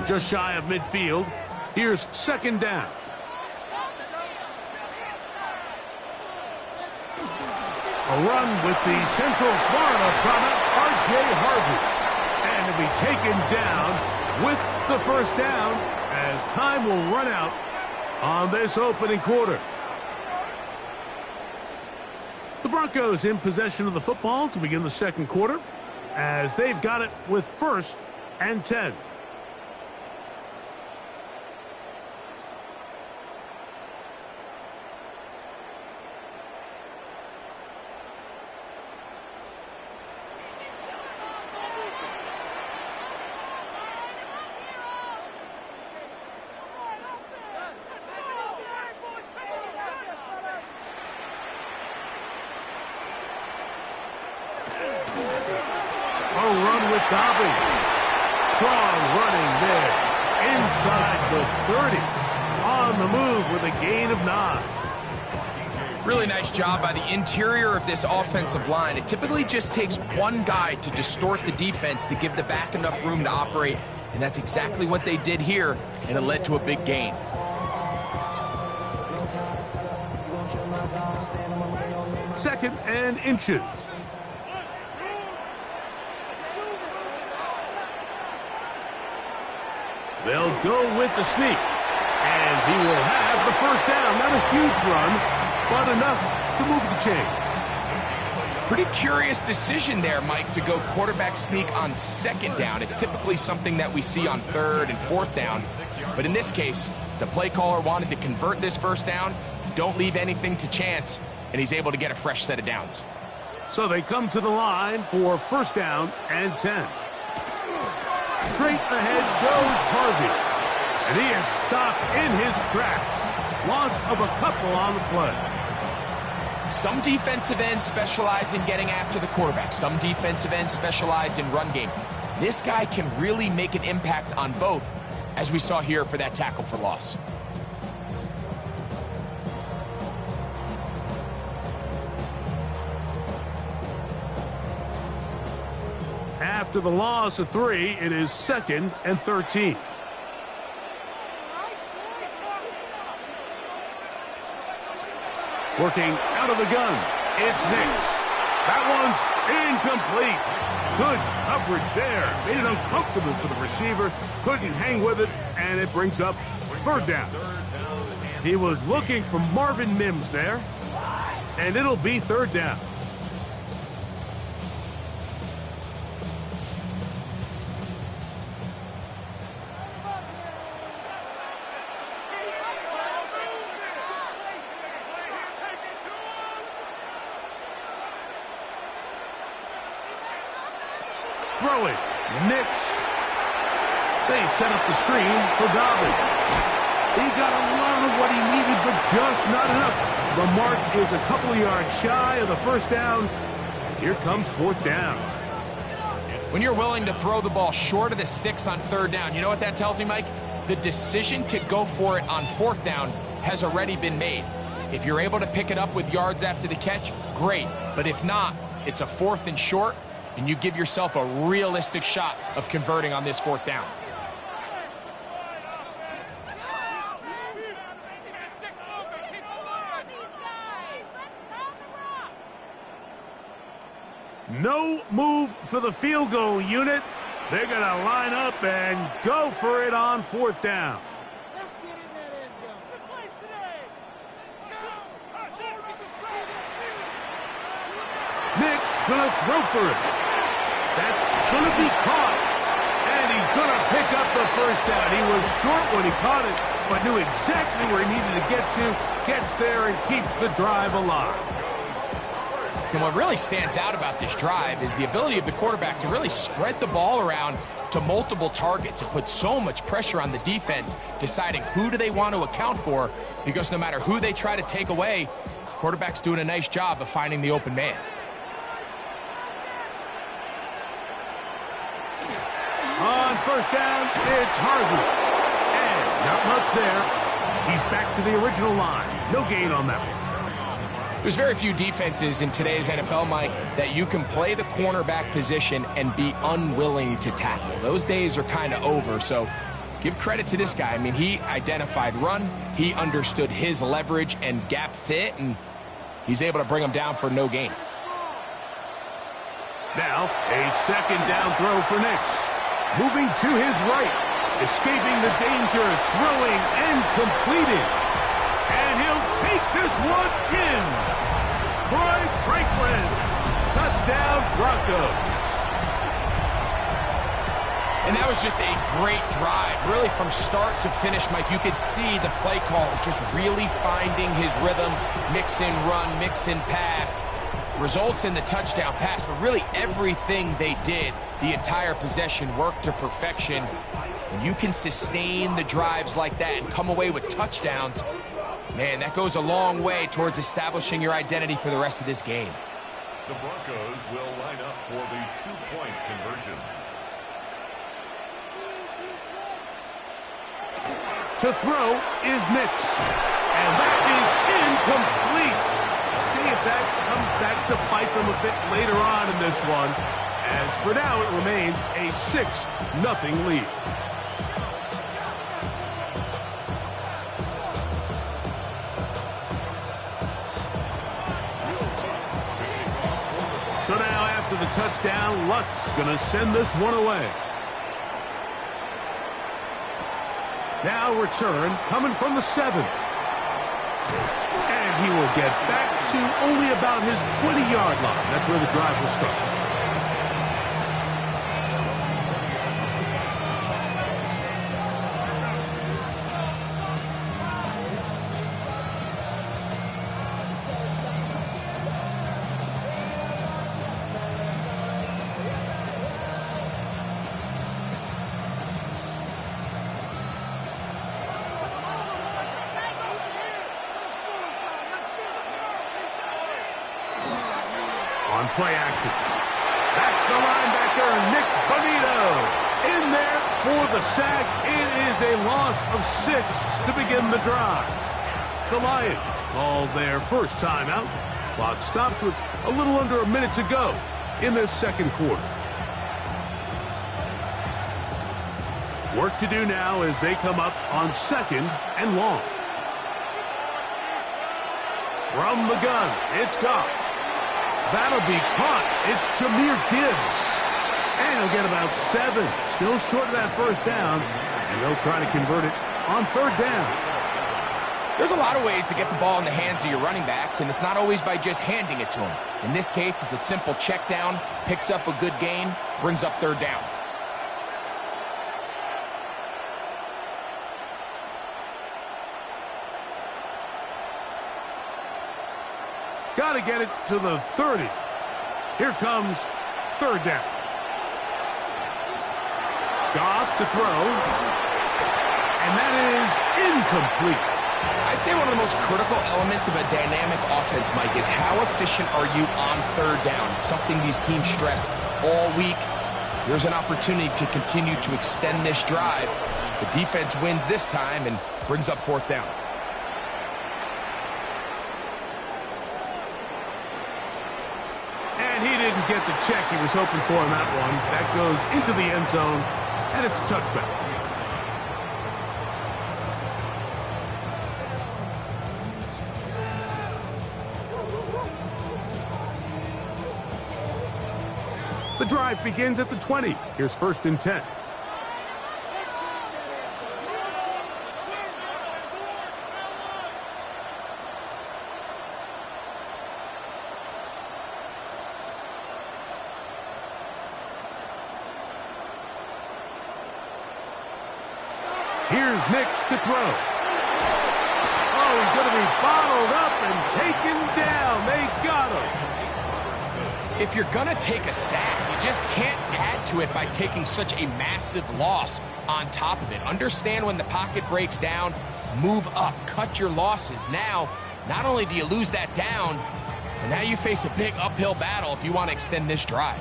Speaker 1: Just shy of midfield. Here's second down. A run with the Central Florida product, R.J. Harvey. And to be taken down with the first down as time will run out on this opening quarter. The Broncos in possession of the football to begin the second quarter as they've got it with 1st and 10. Strong running there inside the 30. On the move with a gain of 9.
Speaker 3: Really nice job by the interior of this offensive line. It typically just takes one guy to distort the defense to give the back enough room to operate, and that's exactly what they did here, and it led to a big gain.
Speaker 1: Second and inches. They'll go with the sneak, and he will have the first down. Not a huge run, but enough to move the chains.
Speaker 3: Pretty curious decision there, Mike, to go quarterback sneak on second down. It's typically something that we see on third and fourth down. But in this case, the play caller wanted to convert this first down, don't leave anything to chance, and he's able to get a fresh set of downs.
Speaker 1: So they come to the line for first down and 10. Straight ahead goes Harvey. And he is stopped in his tracks. Loss of a couple on the play.
Speaker 3: Some defensive ends specialize in getting after the quarterback. Some defensive ends specialize in run game. This guy can really make an impact on both, as we saw here for that tackle for loss.
Speaker 1: After the loss of 3, it is 2nd and 13. Working out of the gun, it's Nix. That one's incomplete. Good coverage there. Made it uncomfortable for the receiver. Couldn't hang with it, and it brings up third down. He was looking for Marvin Mims there, and it'll be third down. Throwing, Nix. They set up the screen for Dobbins. He got a lot of what he needed, but just not enough. The mark is a couple of yards shy of the first down. Here comes fourth down.
Speaker 3: When you're willing to throw the ball short of the sticks on third down, you know what that tells me, Mike? The decision to go for it on fourth down has already been made. If you're able to pick it up with yards after the catch, great. But if not, it's a 4th and short, and you give yourself a realistic shot of converting on this fourth down.
Speaker 1: No move for the field goal unit. They're going to line up and go for it on fourth down. gonna throw for it. That's gonna be caught. And he's gonna pick up the first down. He was short when he caught it, but knew exactly where he needed to get to. Gets there and keeps the drive alive.
Speaker 3: And what really stands out about this drive is the ability of the quarterback to really spread the ball around to multiple targets. It puts so much pressure on the defense, deciding who do they want to account for, because no matter who they try to take away, quarterback's doing a nice job of finding the open man.
Speaker 1: On first down, it's Harvey. And not much there. He's back to the original line. No gain on that one.
Speaker 3: There's very few defenses in today's NFL, Mike, that you can play the cornerback position and be unwilling to tackle. Those days are kind of over, so give credit to this guy. I mean, he identified run, he understood his leverage and gap fit, and he's able to bring him down for no gain.
Speaker 1: Now, a second down throw for Nix. Moving to his right, escaping the danger, throwing and completing. And he'll take this one in. Troy Franklin, touchdown Broncos.
Speaker 3: And that was just a great drive. Really from start to finish, Mike, you could see the play caller just really finding his rhythm, mix in run, mix in pass. Results in the touchdown pass, but really everything they did, the entire possession worked to perfection. When you can sustain the drives like that and come away with touchdowns, man, that goes a long way towards establishing your identity for the rest of this game.
Speaker 7: The Broncos will line up for the two-point conversion.
Speaker 1: To throw is Nix. And that is incomplete. See if that comes back to bite them a bit later on in this one. As for now, it remains a 6-0 lead. So now after the touchdown, Luck's going to send this one away. Now return coming from the 7. And he will get back to only about his 20-yard line. That's where the drive will start. On play action. That's the linebacker, Nick Bonito. In there for the sack. It is a loss of 6 to begin the drive. The Lions call their first timeout. Clock stops with a little under a minute to go in this second quarter. Work to do now as they come up on 2nd and long. From the gun, it's Goff. That'll be caught. It's Jahmyr Gibbs. And he'll get about 7. Still short of that first down. And they'll try to convert it on 3rd down.
Speaker 3: There's a lot of ways to get the ball in the hands of your running backs, and it's not always by just handing it to them. In this case, it's a simple check down, picks up a good gain, brings up 3rd down.
Speaker 1: Got to get it to the 30. Here comes 3rd down. Goff to throw. And that is incomplete.
Speaker 3: I'd say one of the most critical elements of a dynamic offense, Mike, is how efficient are you on 3rd down? It's something these teams stress all week. There's an opportunity to continue to extend this drive. The defense wins this time and brings up 4th down.
Speaker 1: And he didn't get the check he was hoping for on that one. That goes into the end zone, and it's a touchback. The drive begins at the 20. Here's 1st and 10. Here's Nix to throw. Oh, he's going to be bottled up and taken down. They got him.
Speaker 3: If you're going to take a sack, you just can't add to it by taking such a massive loss on top of it. Understand when the pocket breaks down, move up, cut your losses. Now, not only do you lose that down, but now you face a big uphill battle if you want to extend this drive.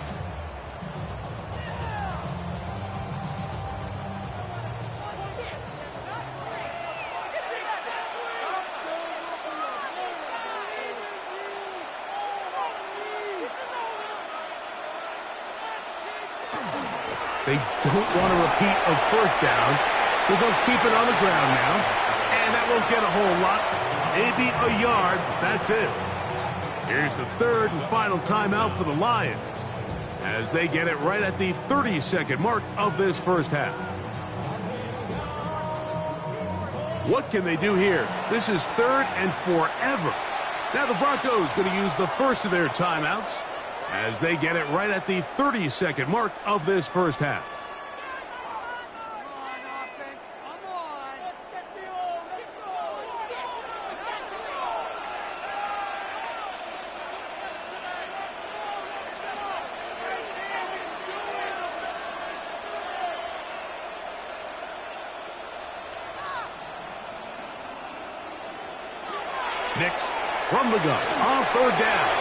Speaker 1: They don't want a repeat of first down, so they'll keep it on the ground now. And that won't get a whole lot. Maybe a yard. That's it. Here's the third and final timeout for the Lions as they get it right at the 30-second mark of this first half. What can they do here? This is third and forever. Now the Broncos going to use the first of their timeouts as they get it right at the 30-second mark of this first half. Nix from the gun on third down.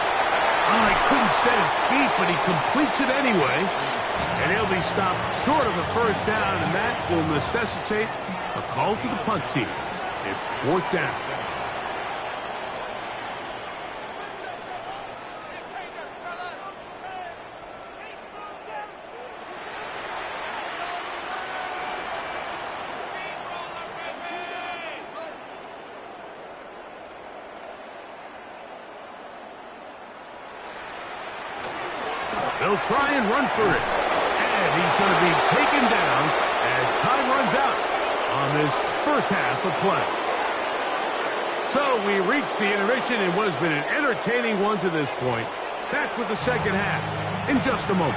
Speaker 1: Oh, he couldn't set his feet, but he completes it anyway. And he'll be stopped short of the first down, and that will necessitate a call to the punt team. It's fourth down. They'll try and run for it. And he's going to be taken down as time runs out on this first half of play. So we reach the intermission in what has been an entertaining one to this point. Back with the second half in just a moment.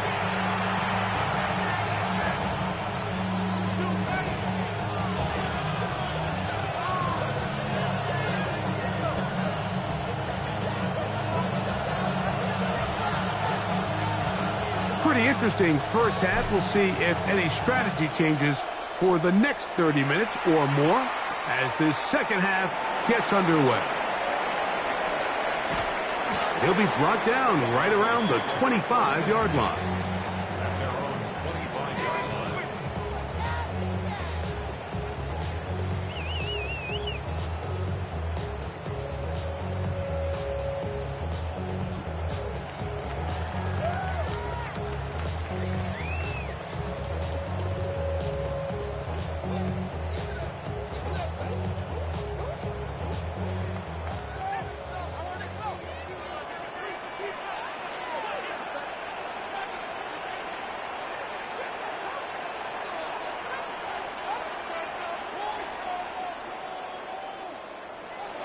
Speaker 1: Pretty interesting first half. We'll see if any strategy changes for the next 30 minutes or more as this second half gets underway. He'll be brought down right around the 25-yard line.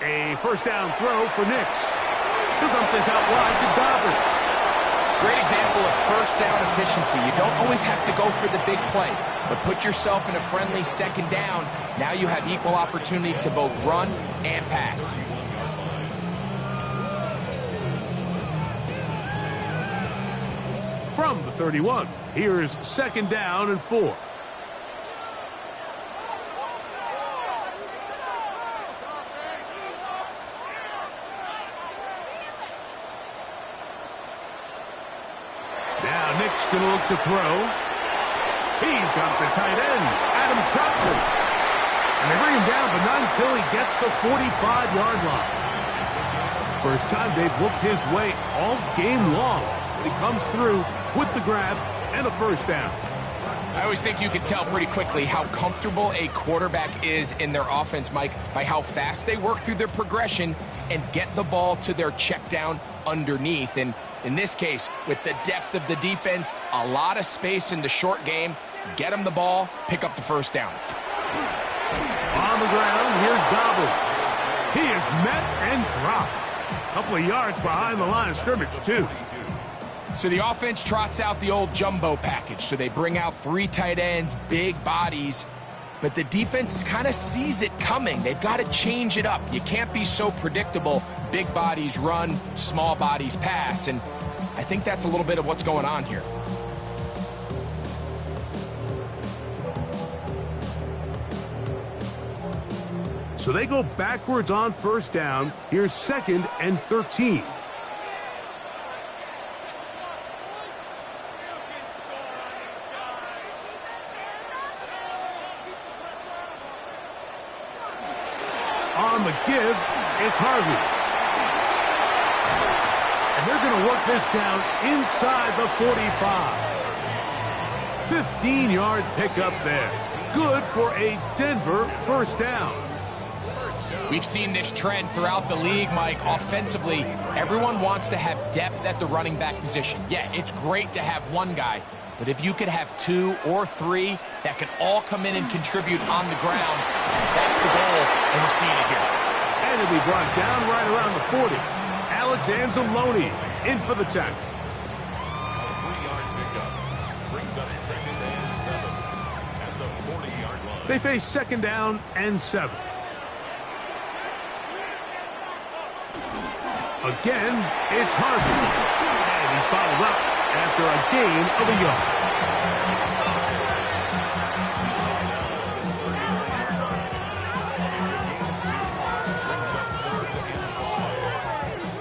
Speaker 1: A first down throw for Nix. He'll dump this out wide to Dobbins.
Speaker 3: Great example of first down efficiency. You don't always have to go for the big play, but put yourself in a friendly second down. Now you have equal opportunity to both run and pass.
Speaker 1: From the 31, here's second down and 4. Nick's going to look to throw. He's got the tight end, Adam Troutman. And they bring him down, but not until he gets the 45-yard line. First time they've looked his way all game long. But he comes through with the grab and a first down.
Speaker 3: I always think you can tell pretty quickly how comfortable a quarterback is in their offense, Mike, by how fast they work through their progression and get the ball to their check down underneath. And in this case, with the depth of the defense, a lot of space in the short game, get them the ball, pick up the first down.
Speaker 1: On the ground, here's Dobbins. He is met and dropped. A couple of yards behind the line of scrimmage, too.
Speaker 3: So the offense trots out the old jumbo package. So they bring out 3 tight ends, big bodies, but the defense kind of sees it coming. They've got to change it up. You can't be so predictable. Big bodies run, small bodies pass, and I think that's a little bit of what's going on here.
Speaker 1: So they go backwards on first down. Here's 2nd and 13. On the give, it's Harvey. And they're going to work this down inside the 45. 15-yard pickup there. Good for a Denver first down.
Speaker 3: We've seen this trend throughout the league, Mike. Offensively, everyone wants to have depth at the running back position. Yeah, it's great to have one guy, but if you could have 2 or 3 that can all come in and contribute on the ground, that's the goal, and we're seeing it here.
Speaker 1: And it'll be brought down right around the 40. Alex Anzalone in for the tackle.
Speaker 7: A 3-yard pickup brings up 2nd and 7 at the 40-yard line.
Speaker 1: They face 2nd down and 7. Again, it's Harvey. And he's bottled up after a gain of a yard.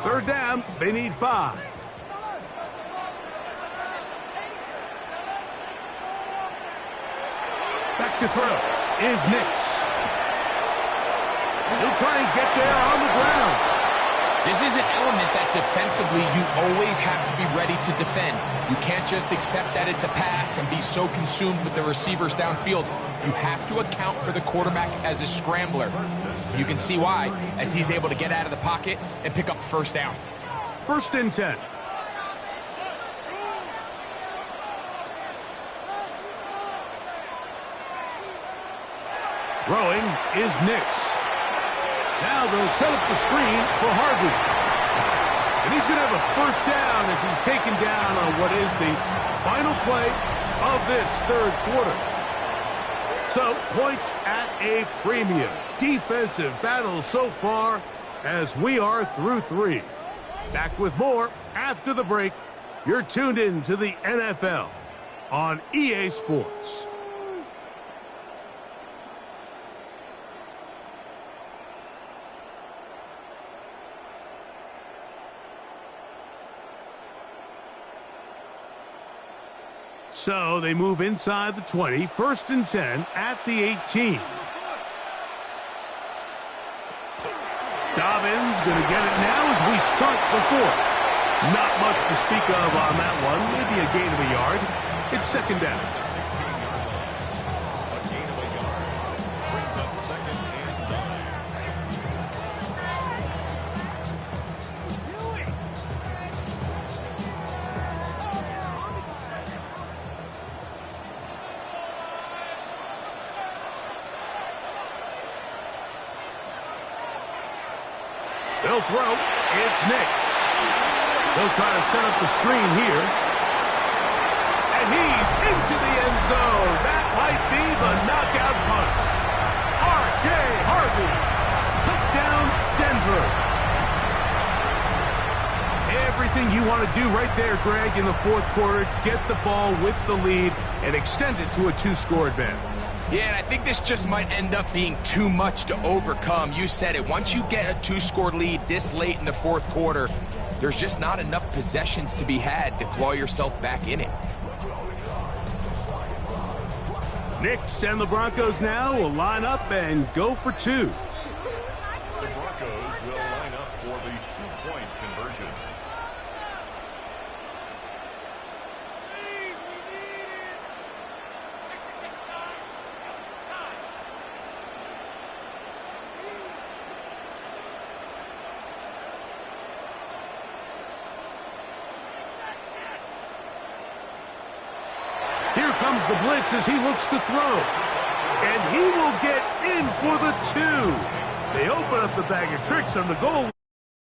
Speaker 1: 3rd down, they need 5. Back to throw is Nix. He'll try and get there on the ground.
Speaker 3: This is an element that defensively you always have to be ready to defend. You can't just accept that it's a pass and be so consumed with the receivers downfield. You have to account for the quarterback as a scrambler. You can see why, as he's able to get out of the pocket and pick up the first down.
Speaker 1: 1st and 10. Throwing is Nix. Now they'll set up the screen for Harvey. And he's going to have a first down as he's taken down on what is the final play of this 3rd quarter. So, points at a premium. Defensive battle so far as we are through 3. Back with more after the break. You're tuned in to the NFL on EA Sports. So they move inside the 20, 1st and 10 at the 18. Dobbins going to get it now as we start the 4th. Not much to speak of on that one. Maybe a gain of a yard. It's 2nd down.
Speaker 7: The 16-yard line. A gain of a yard brings up 2nd and 9.
Speaker 1: They'll throw. It's Nix. They'll try to set up the screen here. And he's into the end zone. That might be the knockout punch. R.J. Harvey. Touchdown, Denver. Everything you want to do right there, Greg, in the 4th quarter. Get the ball with the lead and extend it to a 2-score advantage.
Speaker 3: Yeah, and I think this just might end up being too much to overcome. You said it. Once you get a 2-score lead this late in the 4th quarter, there's just not enough possessions to be had to claw yourself back in it.
Speaker 1: Nix and the Broncos now will line up and go for 2.
Speaker 7: The Broncos will line up for the 2-point conversion.
Speaker 1: Here comes the blitz as he looks to throw. And he will get in for the 2. They open up the bag of tricks on the goal.